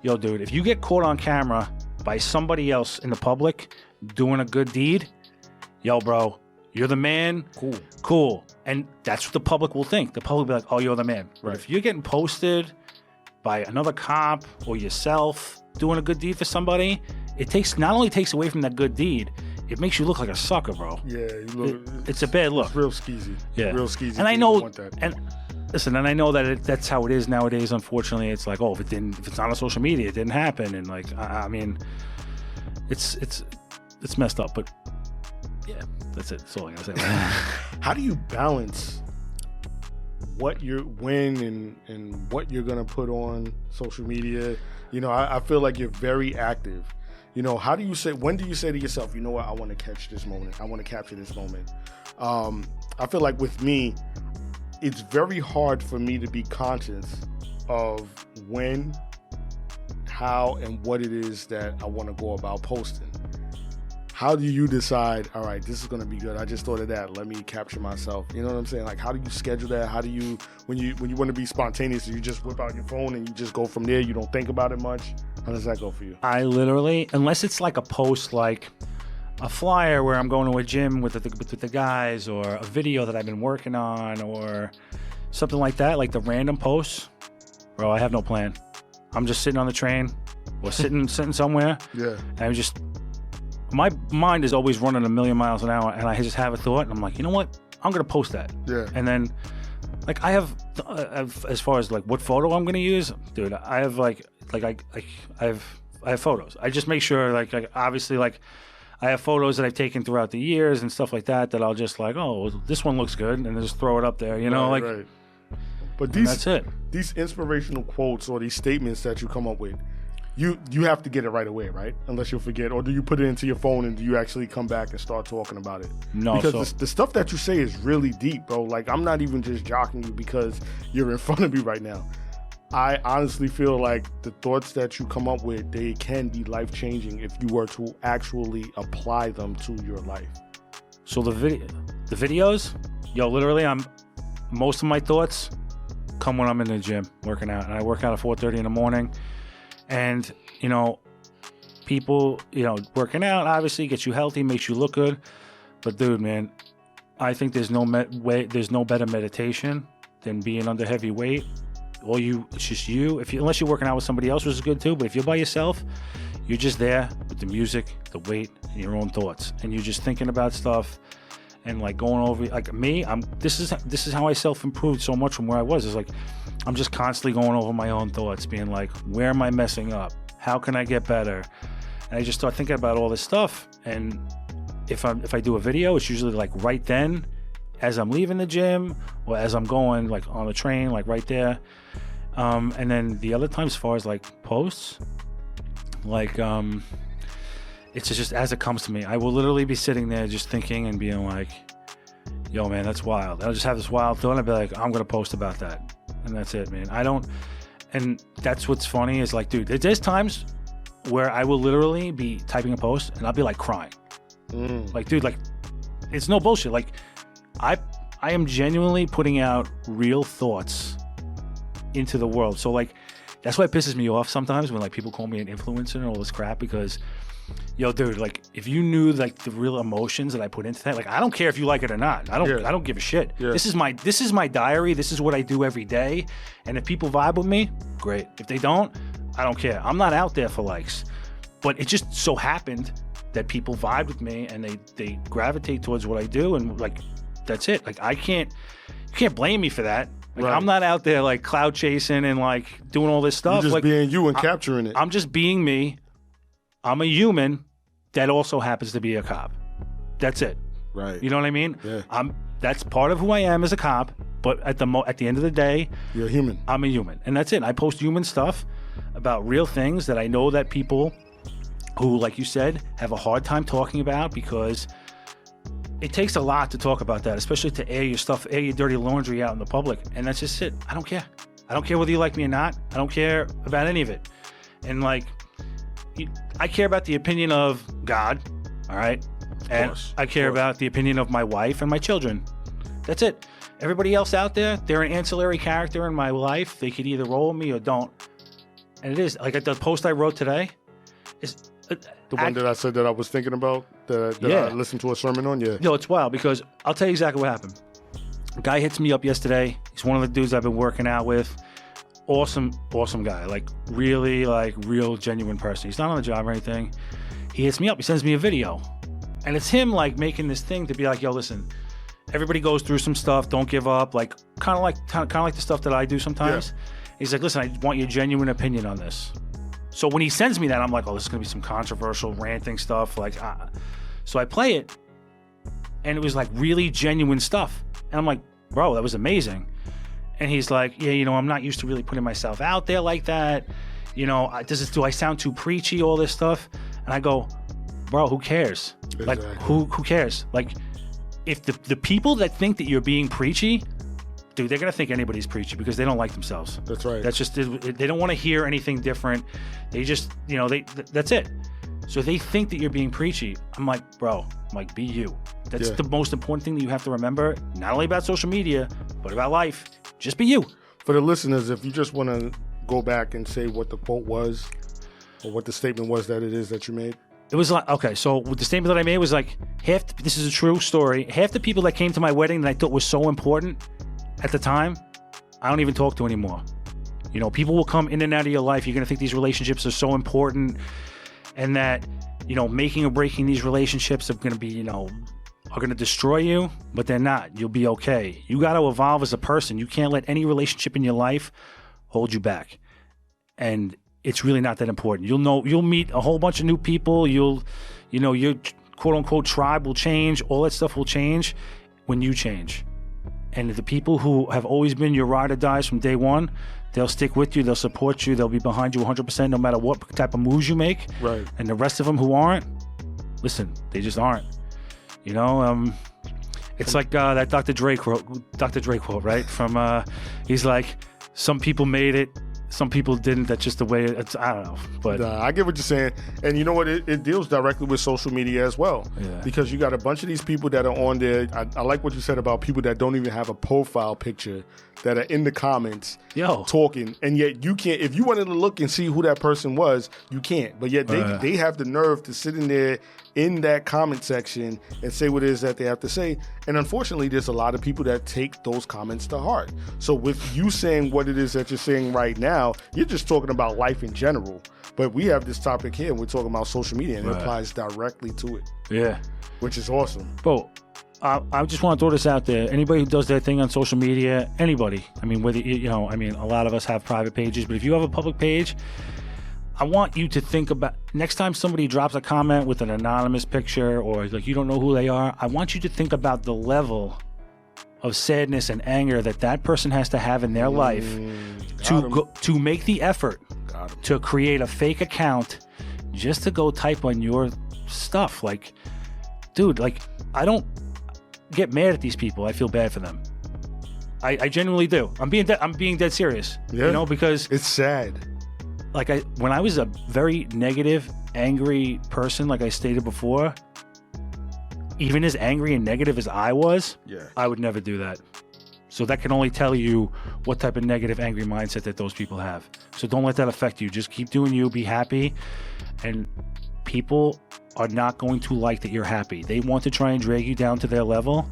yo, dude, if you get caught on camera by somebody else in the public doing a good deed, yo, bro, you're the man. Cool. And that's what the public will think. The public will be like, oh, you're the man. Right. But if you're getting posted by another cop or yourself doing a good deed for somebody, it not only takes away from that good deed, it makes you look like a sucker, bro. Yeah, you look, it's a bad look. It's real skeezy. Yeah, real skeezy. And I know, and listen, and I know that that's how it is nowadays. Unfortunately, it's like, oh, if it's not on social media, it didn't happen, and like, I mean, it's messed up. But yeah, that's it. That's all I gotta say. How do you balance when and what you're gonna put on social media? You know, I feel like you're very active. You know, when do you say to yourself, you know what, I want to catch this moment. I want to capture this moment. I feel like with me, it's very hard for me to be conscious of when, how, and what it is that I want to go about posting. How do you decide, all right, this is going to be good. I just thought of that. Let me capture myself. You know what I'm saying? Like, how do you schedule that? How do you, when you want to be spontaneous, you just whip out your phone and you just go from there? You don't think about it much? How does that go for you? I literally, unless it's like a post, like a flyer where I'm going to a gym with the guys, or a video that I've been working on, or something like that, like the random posts, bro, I have no plan. I'm just sitting on the train or sitting somewhere. Yeah. And I'm just, my mind is always running a million miles an hour, and I just have a thought, and I'm like, you know what? I'm going to post that. Yeah. And then, like, I have as far as like what photo I'm going to use, dude, I have I have photos. I just make sure, like obviously, like, I have photos that I've taken throughout the years and stuff like that I'll just like, oh, this one looks good, and just throw it up there, you know, right. But that's it. These inspirational quotes or these statements that you come up with, you have to get it right away, right? Unless you'll forget, or do you put it into your phone and do you actually come back and start talking about it? No, because the stuff that you say is really deep, bro. Like, I'm not even just jocking you because you're in front of me right now. I honestly feel like the thoughts that you come up with, they can be life-changing if you were to actually apply them to your life. So the videos, yo, literally, most of my thoughts come when I'm in the gym working out, and I work out at 4:30 in the morning. And, you know, people, you know, working out obviously gets you healthy, makes you look good. But dude, man, I think there's no better meditation than being under heavy weight. It's just you. Unless you're working out with somebody else, which is good too. But if you're by yourself, you're just there with the music, the weight, and your own thoughts, and you're just thinking about stuff and like going over. Like me, this is how I self-improved so much from where I was. It's like I'm just constantly going over my own thoughts, being like, where am I messing up? How can I get better? And I just start thinking about all this stuff. And if I do a video, it's usually like right then, as I'm leaving the gym, or as I'm going like on the train, like right there. And then the other times, as far as like posts, like it's just as it comes to me. I will literally be sitting there just thinking and being like, yo, man, that's wild. I'll just have this wild thought, and I'll be like, I'm gonna post about that, and that's it, man. And that's what's funny is like, dude, there's times where I will literally be typing a post and I'll be like crying. Like, dude, like, it's no bullshit. Like, I am genuinely putting out real thoughts into the world. So like, that's why it pisses me off sometimes when like people call me an influencer and all this crap, because yo, dude, like, if you knew like the real emotions that I put into that, like, I don't care if you like it or not. I don't give a shit. Yeah. This is my diary. This is what I do every day. And if people vibe with me, great. If they don't, I don't care. I'm not out there for likes. But it just so happened that people vibe with me and they gravitate towards what I do, and like, that's it. Like, you can't blame me for that. Like, right. I'm not out there like cloud chasing and like doing all this stuff. You're just like, being you and capturing it. I'm just being me. I'm a human that also happens to be a cop. That's it. Right. You know what I mean? Yeah. That's part of who I am as a cop. But at the end of the day, you're a human. I'm a human, and that's it. I post human stuff about real things that I know that people who, like you said, have a hard time talking about, because it takes a lot to talk about that, especially to air your dirty laundry out in the public. And that's just it. I don't care. I don't care whether you like me or not. I don't care about any of it. And like, I care about the opinion of God, all right? And I care about the opinion of my wife and my children. That's it. Everybody else out there, they're an ancillary character in my life. They could either roll with me or don't. And it is. Like the post I wrote today is... The one that I said that I was thinking about, that I listened to a sermon on? Yeah. No, it's wild, because I'll tell you exactly what happened. A guy hits me up yesterday. He's one of the dudes I've been working out with. awesome guy, like really like real genuine person. He's not on the job or anything. He hits me up. He sends me a video, and it's him like making this thing to be like, yo, listen, everybody goes through some stuff. Don't give up. Like kind of like the stuff that I do sometimes. Yeah. He's like, listen, I want your genuine opinion on this. So when he sends me that, I'm like, oh, this is gonna be some controversial ranting stuff. Like, so I play it, and it was like really genuine stuff. And I'm like, bro, that was amazing. And he's like, yeah, you know, I'm not used to really putting myself out there like that. You know, do I sound too preachy? All this stuff. And I go, bro, who cares? Exactly. Like, who cares? Like, if the people that think that you're being preachy, dude, they're gonna think anybody's preachy because they don't like themselves. That's right. That's just, they don't want to hear anything different. They just, you know, that's it. So if they think that you're being preachy, I'm like, bro, be you. That's the most important thing that you have to remember, not only about social media, but about life. Just be you. For the listeners, if you just want to go back and say what the quote was, or what the statement was that it is that you made. It was like, okay, so the statement that I made was like, this is a true story. Half the people that came to my wedding that I thought was so important at the time, I don't even talk to anymore. You know, people will come in and out of your life. You're going to think these relationships are so important, and that, you know, making or breaking these relationships are going to be, you know, are going to destroy you, but they're not. You'll be okay. You got to evolve as a person. You can't let any relationship in your life hold you back. And it's really not that important. You'll meet a whole bunch of new people. You know, your quote unquote tribe will change. All that stuff will change when you change. And the people who have always been your ride or dies from day one, they'll stick with you. They'll support you. They'll be behind you 100% no matter what type of moves you make. Right. And the rest of them who aren't, listen, they just aren't. You know, it's like that Dr. Dre quote, right? From, he's like, some people made it, some people didn't. That's just the way it's, I don't know. But I get what you're saying. And you know what? It deals directly with social media as well. Yeah. Because you got a bunch of these people that are on there. I like what you said about people that don't even have a profile picture that are in the comments talking. And yet you can't, if you wanted to look and see who that person was, you can't. But yet they have the nerve to sit in there in that comment section and say what it is that they have to say. And unfortunately, there's a lot of people that take those comments to heart. So with you saying what it is that you're saying right now, you're just talking about life in general. But we have this topic here, and we're talking about social media, and it applies directly to it. Yeah. Which is awesome. Bro, I just want to throw this out there. Anybody who does their thing on social media, anybody. I mean, whether, you know, I mean, a lot of us have private pages, but if you have a public page, I want you to think about next time somebody drops a comment with an anonymous picture or like you don't know who they are, I want you to think about the level of sadness and anger that person has to have in their life to make the effort to create a fake account just to go type on your stuff. Like, dude, like, I don't get mad at these people. I feel bad for them. I genuinely do. I'm being dead serious. Yeah, you know, because it's sad. Like, when I was a very negative, angry person, like I stated before, even as angry and negative as I was, I would never do that. So that can only tell you what type of negative, angry mindset that those people have. So don't let that affect you. Just keep doing you, be happy. And people are not going to like that you're happy. They want to try and drag you down to their level.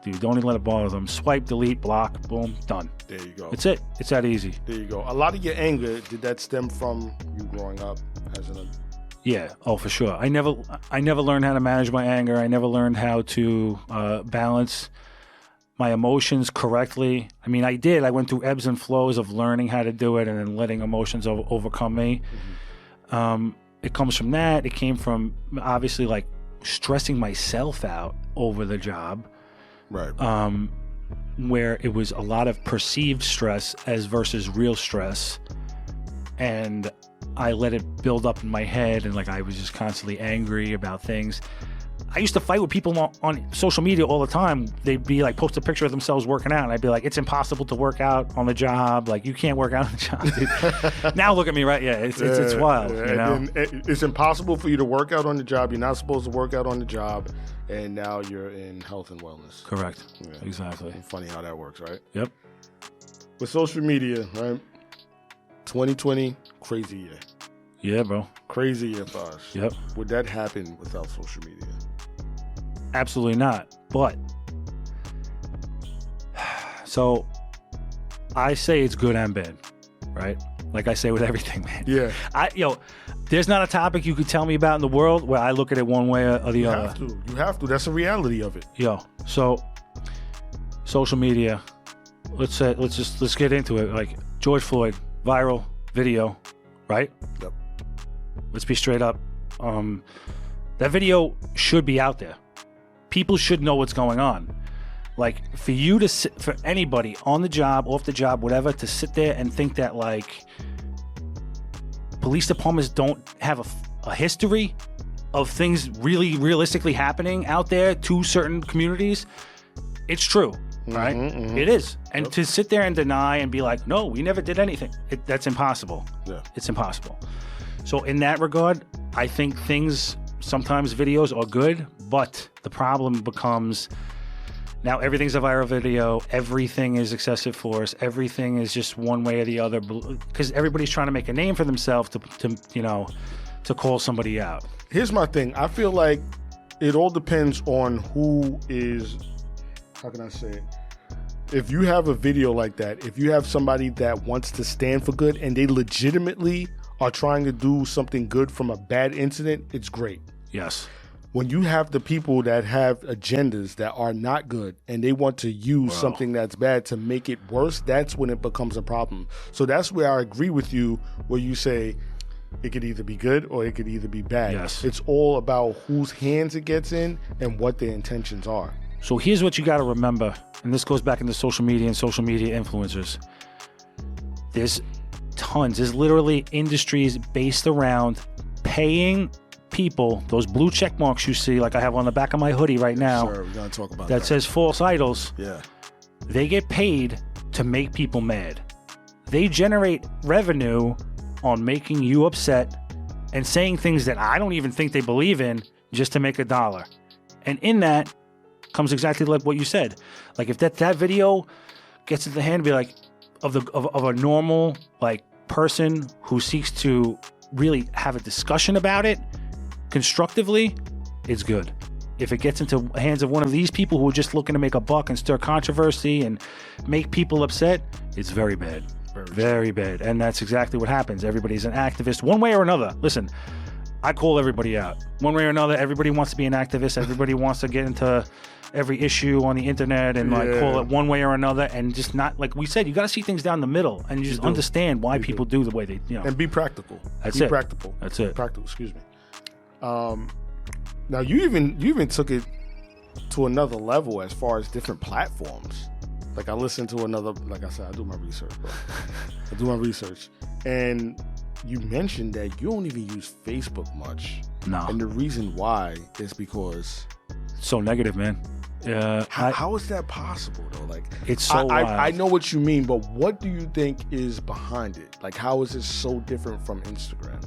Dude, don't even let it bother them. Swipe, delete, block, boom, done. There you go. That's it. It's that easy. There you go. A lot of your anger, did that stem from you growing up as an adult? Yeah. Oh, for sure. I never learned how to manage my anger. I never learned how to balance my emotions correctly. I mean, I did. I went through ebbs and flows of learning how to do it and then letting emotions overcome me. Mm-hmm. It comes from that. It came from obviously like stressing myself out over the job. Right. Where it was a lot of perceived stress as versus real stress. And I let it build up in my head and like I was just constantly angry about things. I used to fight with people on social media all the time. They'd be like, post a picture of themselves working out. And I'd be like, it's impossible to work out on the job. Like, you can't work out on the job, dude. Now look at me, right? Yeah, it's wild. Yeah. You know? It's impossible for you to work out on the job. You're not supposed to work out on the job. And now you're in health and wellness. Correct. Yeah. Exactly. Funny how that works, right? Yep. With social media, right? 2020, crazy year. Yeah, bro. Crazy year for us. Yep. Would that happen without social media? Absolutely not. But so I say it's good and bad. right? Like I say with everything, man. Yeah. There's not a topic you could tell me about in the world where I look at it one way or the other. You have to. That's the reality of it. So social media. Let's get into it. Like George Floyd, viral video, right? Yep. Let's be straight up. That video should be out there. People should know what's going on. Like for anybody on the job, off the job, whatever, to sit there and think that like police departments don't have a history of things really realistically happening out there to certain communities, it's true, right? Mm-hmm. It is. And to sit there and deny and be like, no, we never did anything, that's impossible. Yeah. It's impossible. So in that regard, I think sometimes videos are good, but the problem becomes now everything's a viral video, everything is excessive force, everything is just one way or the other, because everybody's trying to make a name for themselves to call somebody out. Here's my thing. I feel like it all depends on who is, how can I say it? If you have a video like that, if you have somebody that wants to stand for good and they legitimately are trying to do something good from a bad incident, it's great. Yes. When you have the people that have agendas that are not good and they want to use something that's bad to make it worse, that's when it becomes a problem. So that's where I agree with you, where you say it could either be good or it could either be bad. Yes. It's all about whose hands it gets in and what their intentions are. So here's what you got to remember, and this goes back into social media and social media influencers. There's literally industries based around paying people, those blue check marks you see, like I have on the back of my hoodie right now. Sure, we're going to talk about that says false idols. Yeah. They get paid to make people mad. They generate revenue on making you upset and saying things that I don't even think they believe in just to make $1. And in that comes exactly like what you said. Like if that video gets into the hand, be like of a normal like person who seeks to really have a discussion about it constructively, it's good. If it gets into the hands of one of these people who are just looking to make a buck and stir controversy and make people upset, it's very bad. Very bad. And that's exactly what happens. Everybody's an activist one way or another. Listen, I call everybody out. One way or another, everybody wants to be an activist. Everybody wants to get into every issue on the internet and like call it one way or another, and just not, like we said, you got to see things down the middle and you just understand why people do the way they, and be practical. That's be it. Practical. That's it. Practical. Excuse me. Now you even took it to another level as far as different platforms. Like I listened to another, like I said, I do my research, bro. I do my research, and you mentioned that you don't even use Facebook much. No. And the reason why is because it's so negative, man. How is that possible though? Like it's so wild. I know what you mean, but what do you think is behind it? Like how is it so different from Instagram?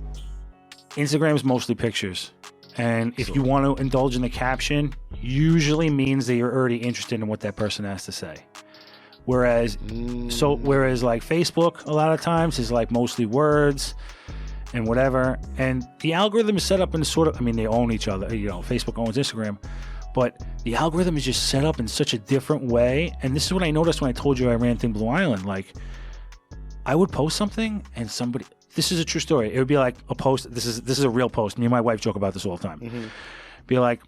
Instagram is mostly pictures. And if you want to indulge in the caption, usually means that you're already interested in what that person has to say. Whereas like Facebook, a lot of times is like mostly words and whatever. And the algorithm is set up in sort of, I mean, they own each other. Facebook owns Instagram, but the algorithm is just set up in such a different way. And this is what I noticed when I told you I ran through Blue Island. Like, I would post something and somebody, this is a true story. It would be like a post. This is a real post. Me and my wife joke about this all the time. Mm-hmm. Be like,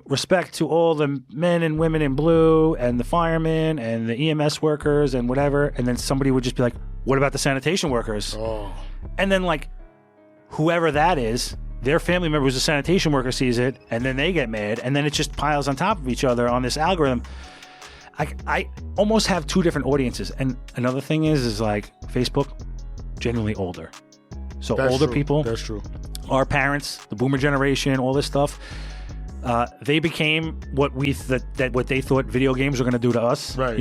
respect to all the men and women in blue and the firemen and the EMS workers and whatever. And then somebody would just be like, what about the sanitation workers? Oh. And then like whoever that is, their family member who's a sanitation worker sees it and then they get mad. And then it just piles on top of each other on this algorithm. I almost have two different audiences. And another thing is like Facebook, genuinely older. So that's older true. people, that's true. Our parents, the boomer generation, all this stuff, they became what they thought video games were going to do to us. Right.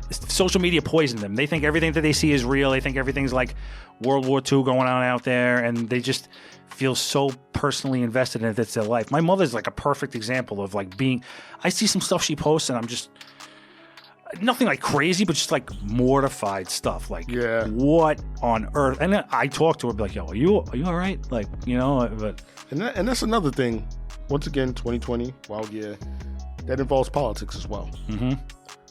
Social media poisoned them. They think everything that they see is real. They think everything's like World War II going on out there, and they just feel so personally invested in it. That's their life. My mother's like a perfect example of like being. I see some stuff she posts, and I'm just. Nothing like crazy, but just like mortified stuff. Like, what on earth? And then I talk to her, be like, "Yo, are you all right?" Like, but and that's another thing. Once again, 2020, wild year. That involves politics as well. Mm-hmm.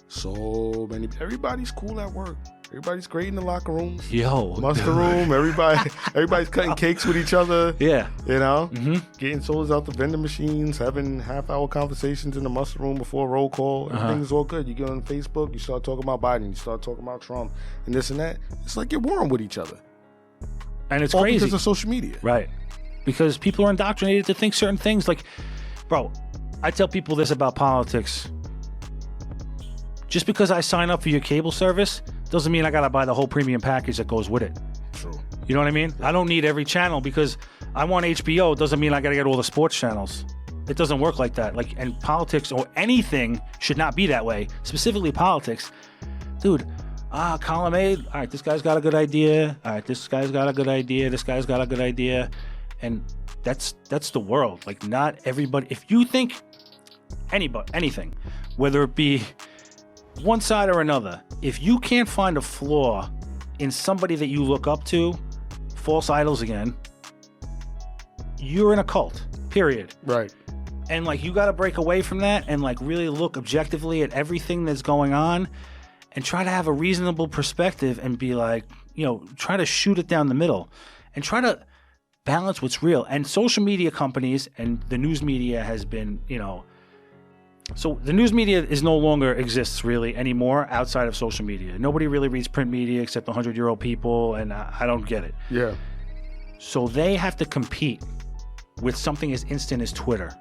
So everybody's cool at work. Everybody's great in the locker rooms. Yo. Muster room. Everybody's cutting cakes with each other. Yeah. You know? Getting sodas out the vending machines, having half-hour conversations in the muster room before a roll call. Everything is all good. You get on Facebook, you start talking about Biden, you start talking about Trump, and this and that. It's like you're warm with each other. And it's all crazy. because of social media. Right. Because people are indoctrinated to think certain things. Like, bro, I tell people this about politics. Just because I sign up for your cable service doesn't mean I got to buy the whole premium package that goes with it. True. You know what I mean? I don't need every channel because I want HBO. Doesn't mean I got to get all the sports channels. It doesn't work like that. Like, and politics or anything should not be that way. Specifically politics. Dude, column A, all right, this guy's got a good idea. All right, this guy's got a good idea. This guy's got a good idea. And that's the world. Like, not everybody. If you think anything, whether it be one side or another, if you can't find a flaw in somebody that you look up to, false idols again, you're in a cult, period. Right. And like, you got to break away from that and like really look objectively at everything that's going on and try to have a reasonable perspective and be like, you know, try to shoot it down the middle and try to balance what's real. And social media companies and the news media has been, you know, so the news media is no longer exists really anymore outside of social media. Nobody really reads print media except 100-year-old people, and I don't get it. Yeah. So they have to compete with something as instant as Twitter.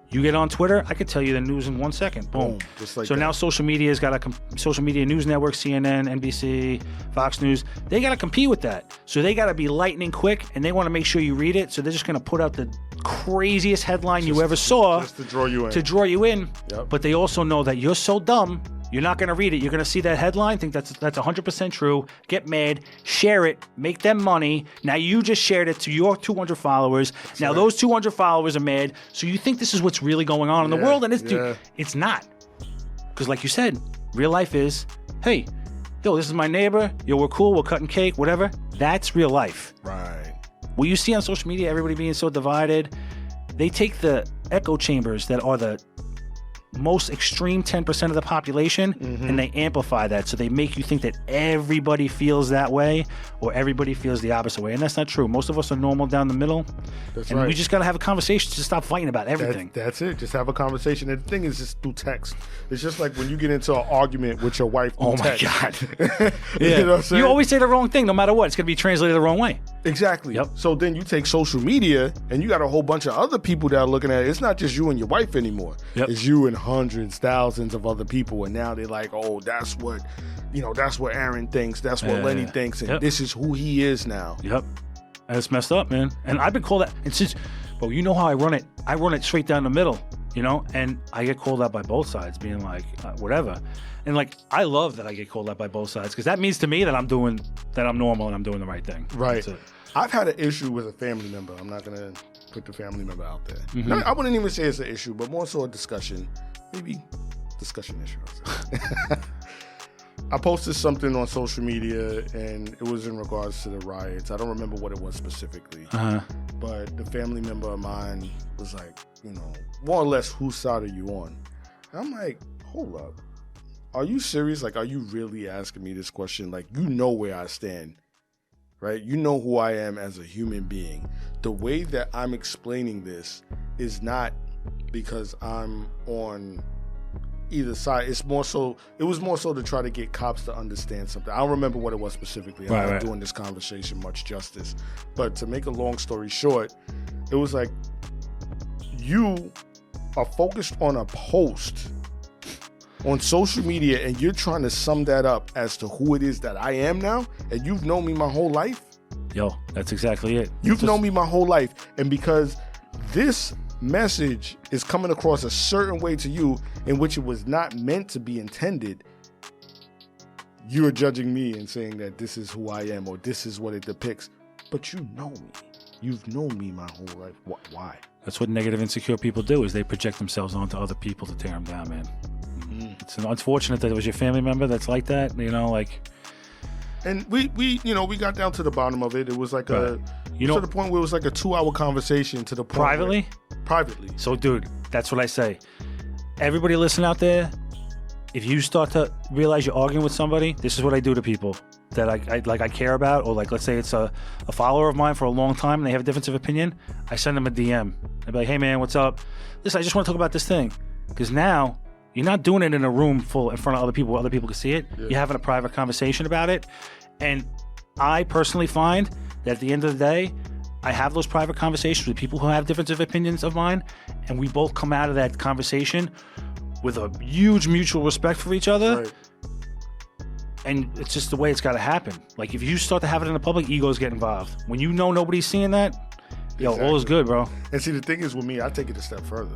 You get on Twitter, I could tell you the news in 1 second. Boom. Just like so that. now social media's got social media news network, CNN, NBC, Fox News. They got to compete with that. So they got to be lightning quick, and they want to make sure you read it. So they're just going to put out the craziest headline you ever saw just to draw you in. Yep. But they also know that you're so dumb, you're not going to read it. You're going to see that headline, think that's 100% true, get mad, share it, make them money. Now you just shared it to your 200 followers. That's now right. Those 200 followers are mad. So you think this is what's really going on in the world, and it's not. Because like you said, real life is, hey, yo, this is my neighbor. Yo, we're cool. We're cutting cake, whatever. That's real life. Right. What you see on social media, everybody being so divided, they take the echo chambers that are the most extreme 10% of the population and they amplify that. So they make you think that everybody feels that way or everybody feels the opposite way. And that's not true. Most of us are normal down the middle. That's and right. we just got to have a conversation to stop fighting about everything. That's it. Just have a conversation. And the thing is just through text. It's just like when you get into an argument with your wife through text. Oh, my God. You know what I'm saying? You always say the wrong thing no matter what. It's going to be translated the wrong way. Exactly. Yep. So then you take social media and you got a whole bunch of other people that are looking at it. It's not just you and your wife anymore. Yep. It's you and hundreds, thousands of other people. And now they're like, oh, that's what Aaron thinks. That's what Lenny thinks. And this is who he is now. Yep. And it's messed up, man. And I've been called that. And since, bro, you know how I run it. I run it straight down the middle, you know? And I get called out by both sides being like, whatever. And like, I love that I get called out by both sides because that means to me that I'm normal and I'm doing the right thing. Right. I've had an issue with a family member. I'm not going to put the family member out there. No, I wouldn't even say it's an issue, but more so a discussion. Maybe discussion issue. I posted something on social media and it was in regards to the riots. I don't remember what it was specifically, but the family member of mine was like, you know, more or less, whose side are you on? And I'm like, hold up. Are you serious? Like, are you really asking me this question? Like, you know where I stand, right? You know who I am as a human being. The way that I'm explaining this is not because I'm on either side. It was more so to try to get cops to understand something. I don't remember what it was specifically. I'm not doing this conversation much justice. But to make a long story short, it was like, you are focused on a post on social media and you're trying to sum that up as to who it is that I am now, and you've known me my whole life. Yo, that's exactly it. You've known me my whole life, and because this message is coming across a certain way to you in which it was not meant to be intended, you are judging me and saying that this is who I am or this is what it depicts. But you know me. You've known me my whole life. Why? That's what negative, insecure people do, is they project themselves onto other people to tear them down, man. It's unfortunate that it was your family member that's like that, you know, like. And we got down to the bottom of it. It was like to the point where it was like a 2-hour conversation to the point. Privately. So, dude, that's what I say. Everybody listen out there. if you start to realize you're arguing with somebody, this is what I do to people that I care about, or like, let's say it's a follower of mine for a long time and they have a difference of opinion. I send them a DM. I'd be like, hey man, what's up? Listen, I just want to talk about this thing. Because now you're not doing it in a room full in front of other people where other people can see it. Yeah. You're having a private conversation about it. And I personally find that at the end of the day, I have those private conversations with people who have difference of opinions of mine, and we both come out of that conversation with a huge mutual respect for each other. Right. And it's just the way it's got to happen. Like, if you start to have it in the public, egos get involved. When you know nobody's seeing that, exactly. All is good, bro. And see, the thing is with me, I take it a step further.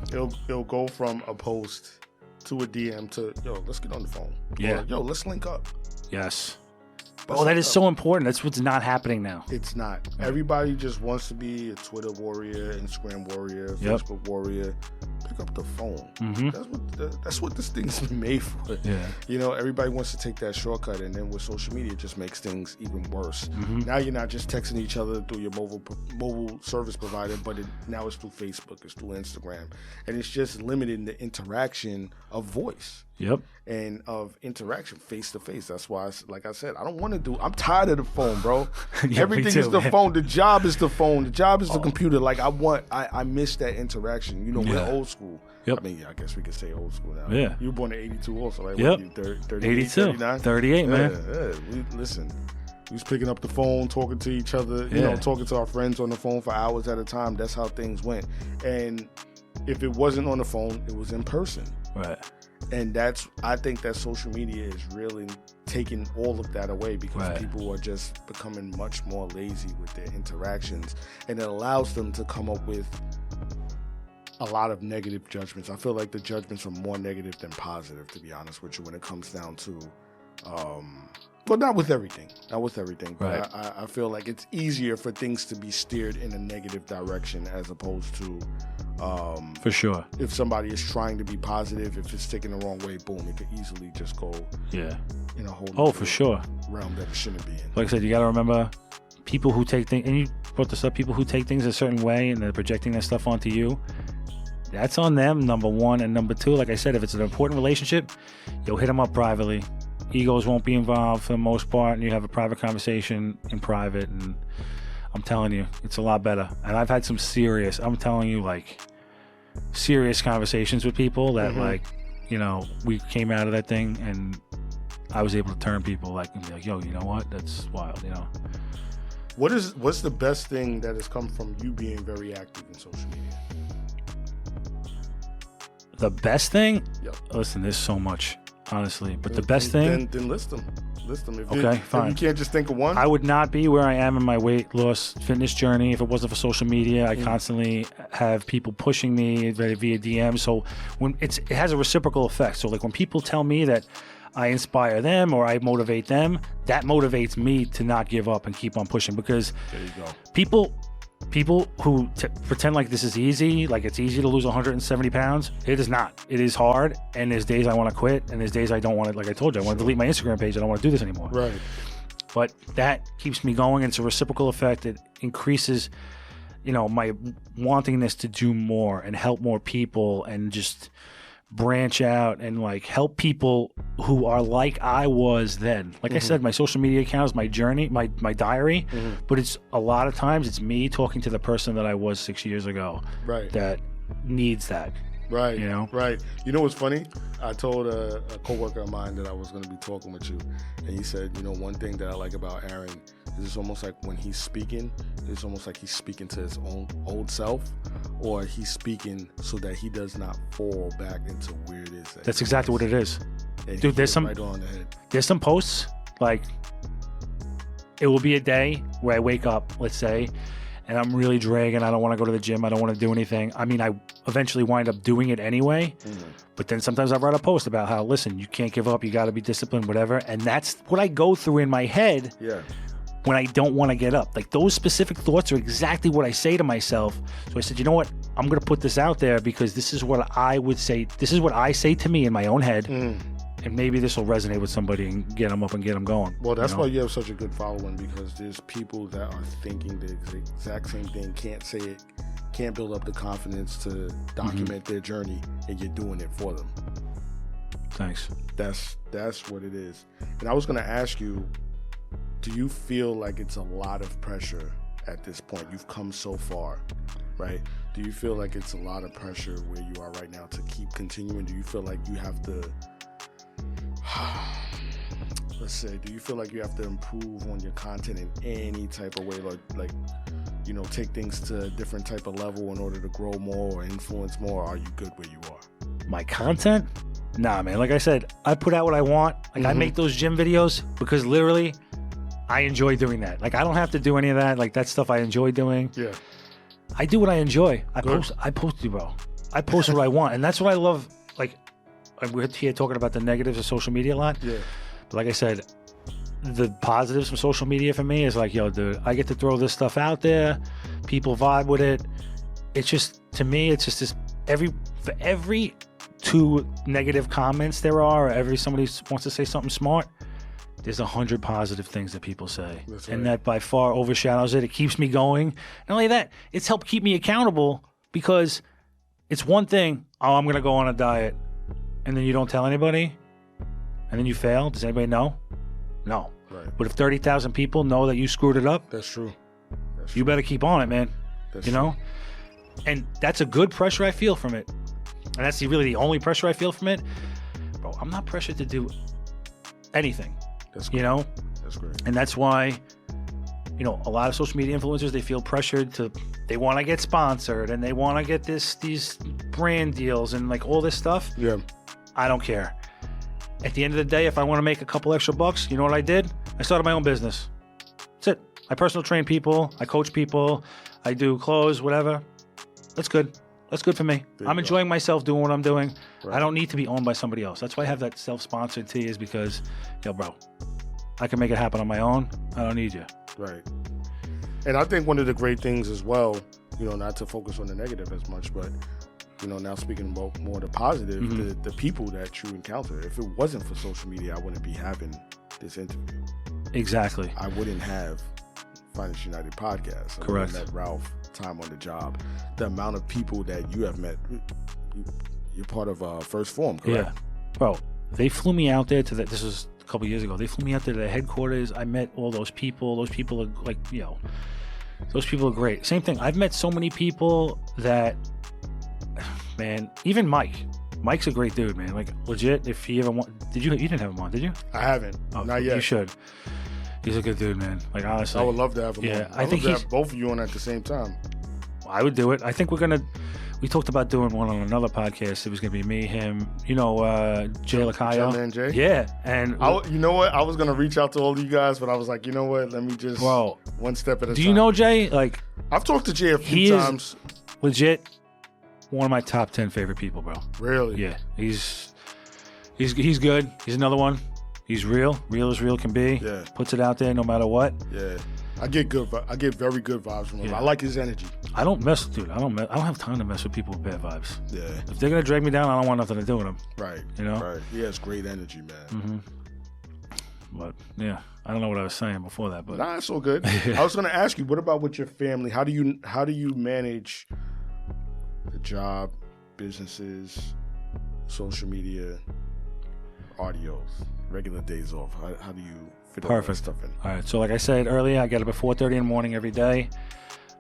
It'll go from a post to a DM to, yo, let's get on the phone. Yeah. Or, yo, let's link up. Yes. That is so important. That's what's not happening now. It's not. Right. Everybody just wants to be a Twitter warrior, Instagram warrior, Facebook warrior. Pick up the phone. Mm-hmm. That's what this thing's made for. Yeah. You know, everybody wants to take that shortcut, and then with social media, it just makes things even worse. Mm-hmm. Now you're not just texting each other through your mobile service provider, but now it's through Facebook, it's through Instagram, and it's just limiting the interaction of voice. Yep. And of interaction face to face. That's why, like I said, I'm tired of the phone, bro. Yeah, everything is the phone. The job is the phone. The job is the computer. Like, I miss that interaction. You know, we're old school. Yep. I mean, yeah, I guess we could say old school now. Yeah. You were born in 82 also, right? Yep. 82. 39? 38, man. Listen, we was picking up the phone, talking to each other, you know, talking to our friends on the phone for hours at a time. That's how things went. And if it wasn't on the phone, it was in person. Right. And I think that social media is really taking all of that away, because people are just becoming much more lazy with their interactions, and it allows them to come up with a lot of negative judgments. I feel like the judgments are more negative than positive, to be honest with you, when it comes down to, well, not with everything, but I feel like it's easier for things to be steered in a negative direction as opposed to, for sure, if somebody is trying to be positive, if it's taken the wrong way, boom, it could easily just go in a whole for sure realm that it shouldn't be in. Like I said, you got to remember, people who take things, and you brought this up, people who take things a certain way and they're projecting their stuff onto you, that's on them, number one. And number two, like I said, if it's an important relationship, you'll hit them up privately. Egos won't be involved for the most part, and you have a private conversation in private, and I'm telling you, it's a lot better. And I've had some serious conversations with people that we came out of that thing, and I was able to turn people and be like, yo, you know what? That's wild, you know. What's the best thing that has come from you being very active in social media? The best thing? Yep. Listen, there's so much, honestly. But the best thing... Then list them. Fine. If you can't just think of one. I would not be where I am in my weight loss fitness journey if it wasn't for social media. I constantly have people pushing me via DM. So when it has a reciprocal effect. So like when people tell me that I inspire them or I motivate them, that motivates me to not give up and keep on pushing, because there you go. People who pretend like this is easy, like it's easy to lose 170 pounds, it is not. It is hard, and there's days I want to quit, and there's days I don't want to. Like I told you, I want to delete my Instagram page. I don't want to do this anymore. Right. But that keeps me going. It's a reciprocal effect. It increases, my wantingness to do more and help more people and just branch out and help people who are like I was then. Like I said, my social media account is my journey, my diary, but it's a lot of times it's me talking to the person that I was 6 years ago. Right. That needs that. Right. Right. You know what's funny? I told a coworker of mine that I was going to be talking with you, and he said, one thing that I like about Aaron is it's almost like when he's speaking, it's almost like he's speaking to his own old self, or he's speaking so that he does not fall back into where it is. That's exactly what it is. And dude, there's some posts, it will be a day where I wake up, let's say, and I'm really dragging. I don't want to go to the gym. I don't want to do anything. I mean, I eventually wind up doing it anyway. But then sometimes I write a post about how, listen, you can't give up. You got to be disciplined, whatever. And that's what I go through in my head when I don't want to get up. Like, those specific thoughts are exactly what I say to myself. So I said, you know what? I'm going to put this out there because this is what I would say. This is what I say to me in my own head. And maybe this will resonate with somebody and get them up and get them going. Well, that's why you have such a good following, because there's people that are thinking the exact same thing, can't say it, can't build up the confidence to document their journey, and you're doing it for them. Thanks. That's what it is. And I was going to ask you, do you feel like it's a lot of pressure at this point? You've come so far, right? Do you feel like it's a lot of pressure where you are right now to keep continuing? Do you feel like you have to, let's say, do you feel like you have to improve on your content in any type of way? Like, you know, take things to a different type of level in order to grow more or influence more? Or are you good where you are? My content? Nah, man. Like I said, I put out what I want. Like, I make those gym videos because literally I enjoy doing that. Like, I don't have to do any of that. Like, that stuff I enjoy doing. Yeah. I do what I enjoy. I post, bro. I post what I want. And that's what I love. Like, we're here talking about the negatives of social media a lot. Yeah. But like I said, the positives from social media for me is like, yo, dude, I get to throw this stuff out there. People vibe with it. It's just, to me, it's just this, for every 2 negative comments there are, or every somebody wants to say something smart, there's 100 positive things that people say. That's and right. that by far overshadows it. It keeps me going. Not only that, it's helped keep me accountable, because it's one thing, oh, I'm going to go on a diet, and then you don't tell anybody, and then you fail. Does anybody know? No. Right. But if 30,000 people know that you screwed it up, That's true. you better keep on it, man. That's you true. know? And that's a good pressure I feel from it. And that's really the only pressure I feel from it. Bro, I'm not pressured to do anything. That's You know? That's great. And that's why, you know, a lot of social media influencers, they feel pressured to, they want to get sponsored and they want to get these brand deals and like all this stuff. Yeah. I don't care. At the end of the day, if I want to make a couple extra bucks, you know what I did? I started my own business. That's it. I personal train people. I coach people. I do clothes, whatever. That's good. That's good for me. I'm enjoying myself doing what I'm doing. Right. I don't need to be owned by somebody else. That's why I have that self-sponsored tee, is because, yo, bro, I can make it happen on my own. I don't need you. Right. And I think one of the great things as well, you know, not to focus on the negative as much, but, you know, now speaking about more the positive, the people that you encounter. If it wasn't for social media, I wouldn't be having this interview. Exactly. I wouldn't have Finance United podcast. I Correct. wouldn't have met Ralph time on the job. The amount of people that you have met, you're part of First Form, correct? Yeah. Bro, they flew me out there to this was a couple years ago. They flew me out there to the headquarters. I met all those people. Those people are like, you know, those people are great. Same thing. I've met so many people that, man, even Mike. Mike's a great dude, man. Like, legit, if he ever you didn't have him on, did you? I haven't. Not yet. You should. He's a good dude, man. Like, honestly. I would love to have him on. I think he's have both of you on at the same time. I would do it. I think we talked about doing one on another podcast. It was going to be me, him, you know, Jay Lacayo. Man Jay? Yeah. And you know what? I was going to reach out to all of you guys, but I was like, you know what? Let me just one step at a time. Do you know Jay? Like, I've talked to Jay a few times. Legit one of my top 10 favorite people, bro. Really? Yeah. He's good. He's another one. He's real as real can be. Yeah. Puts it out there no matter what. Yeah. I get very good vibes from him. Yeah. I like his energy. I don't have time to mess with people with bad vibes. Yeah. If they're gonna drag me down, I don't want nothing to do with them. Right. You know? Right. He has great energy, man. Mm-hmm. But yeah, I don't know what I was saying before that, but Nah, it's all good. I was gonna ask you, what about with your family? How do you manage the job, businesses, social media, audios, regular days off? How do you fit all that stuff in? All right, so like I said earlier, I get up at 4:30 in the morning every day.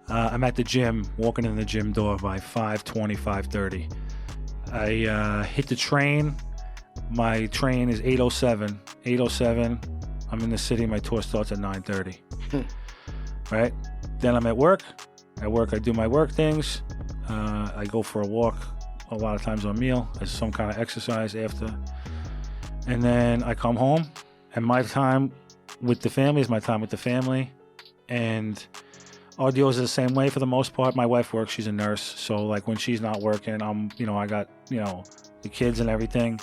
I'm at the gym, walking in the gym door by 5:20, 5:30. I hit the train. My train is 8:07. 8:07, I'm in the city. My tour starts at 9:30. Right? Then I'm at work. At work, I do my work things. I go for a walk a lot of times on meal as some kind of exercise after. And then I come home, and my time with the family is my time with the family. And our deals are the same way for the most part. My wife works, she's a nurse. So like when she's not working, I got, the kids and everything.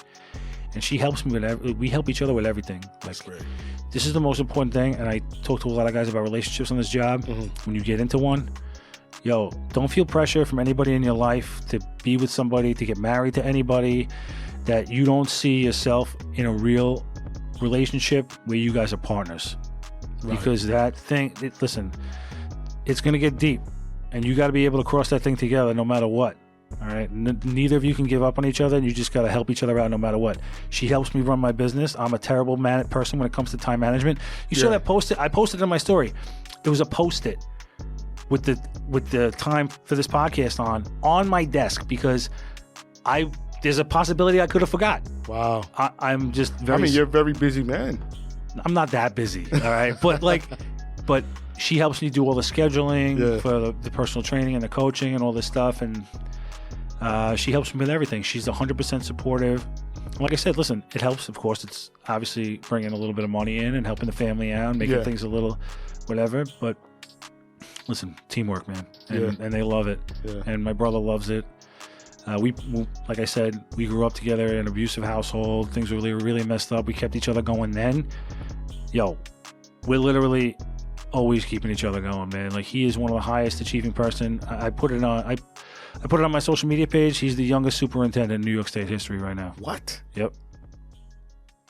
And she helps me with we help each other with everything. That's great. This is the most important thing. And I talk to a lot of guys about relationships on this job. Mm-hmm. When you get into one, don't feel pressure from anybody in your life to be with somebody, to get married to anybody, that you don't see yourself in a real relationship where you guys are partners. Right. Because that thing, listen, it's going to get deep, and you got to be able to cross that thing together no matter what. All right. Neither of you can give up on each other, and you just got to help each other out no matter what. She helps me run my business. I'm a terrible person when it comes to time management. You saw that post-it? I posted it in my story. It was a post-it with the time for this podcast on my desk because there's a possibility I could have forgot. Wow. I'm just very... I mean, you're a very busy man. I'm not that busy, all right? But she helps me do all the scheduling for the personal training and the coaching and all this stuff, and she helps me with everything. She's 100% supportive. Like I said, listen, it helps, of course. It's obviously bringing a little bit of money in and helping the family out, making things a little whatever. But listen, teamwork, man. And they love it. Yeah. And my brother loves it. We, like I said, we grew up together in an abusive household. Things were really, really messed up. We kept each other going then. Yo, we're literally always keeping each other going, man. Like, he is one of the highest achieving person. I put it on my social media page. He's the youngest superintendent in New York State history right now. What? Yep.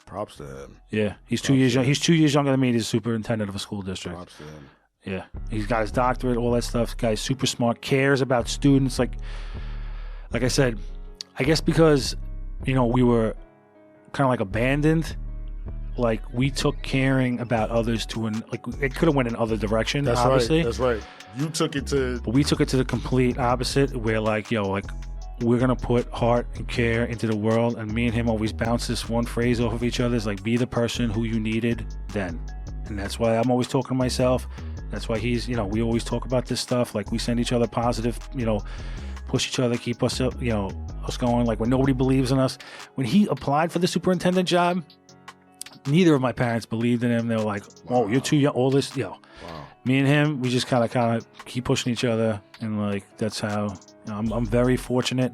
Props to him. Yeah, he's 2 years young. He's 2 years younger than me. He's superintendent of a school district. Props to him. Yeah, he's got his doctorate, all that stuff. This guy's super smart, cares about students. Like I said, I guess because, we were kind of like abandoned. Like, we took caring about others it could have went in other direction. That's obviously. Right. That's right. You took it to... But we took it to the complete opposite, where we're going to put heart and care into the world, and me and him always bounce this one phrase off of each other. It's like, be the person who you needed then. And that's why I'm always talking to myself. That's why he's, we always talk about this stuff. Like, we send each other positive, push each other, keep us up, us going. Like, when nobody believes in us. When he applied for the superintendent job, neither of my parents believed in him. They were like, "Oh, you're too young." All this, Wow. Me and him, we just kind of keep pushing each other, and that's how. I'm very fortunate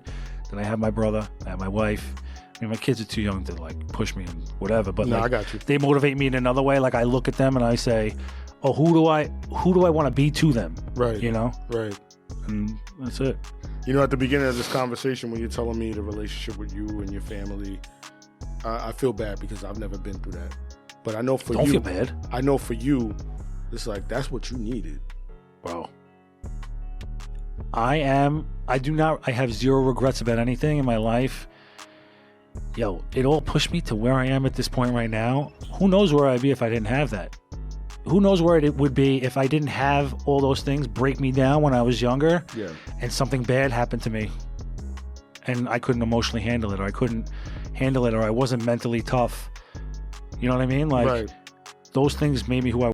that I have my brother, I have my wife. I mean, my kids are too young to push me and whatever. But I got you. They motivate me in another way. Like, I look at them and I say, "Oh, who do I want to be to them?" Right. Right. And that's it. At the beginning of this conversation, when you're telling me the relationship with you and your family, I feel bad because I've never bin through that. But I know for you... Don't feel bad. I know for you, it's like, that's what you needed. Bro. I have zero regrets about anything in my life. Yo, it all pushed me to where I am at this point right now. Who knows where I'd be if I didn't have that? Who knows where it would be if I didn't have all those things break me down when I was younger and something bad happened to me and I couldn't emotionally handle it, or I couldn't handle it, or I wasn't mentally tough. You know what I mean? Those things made me who I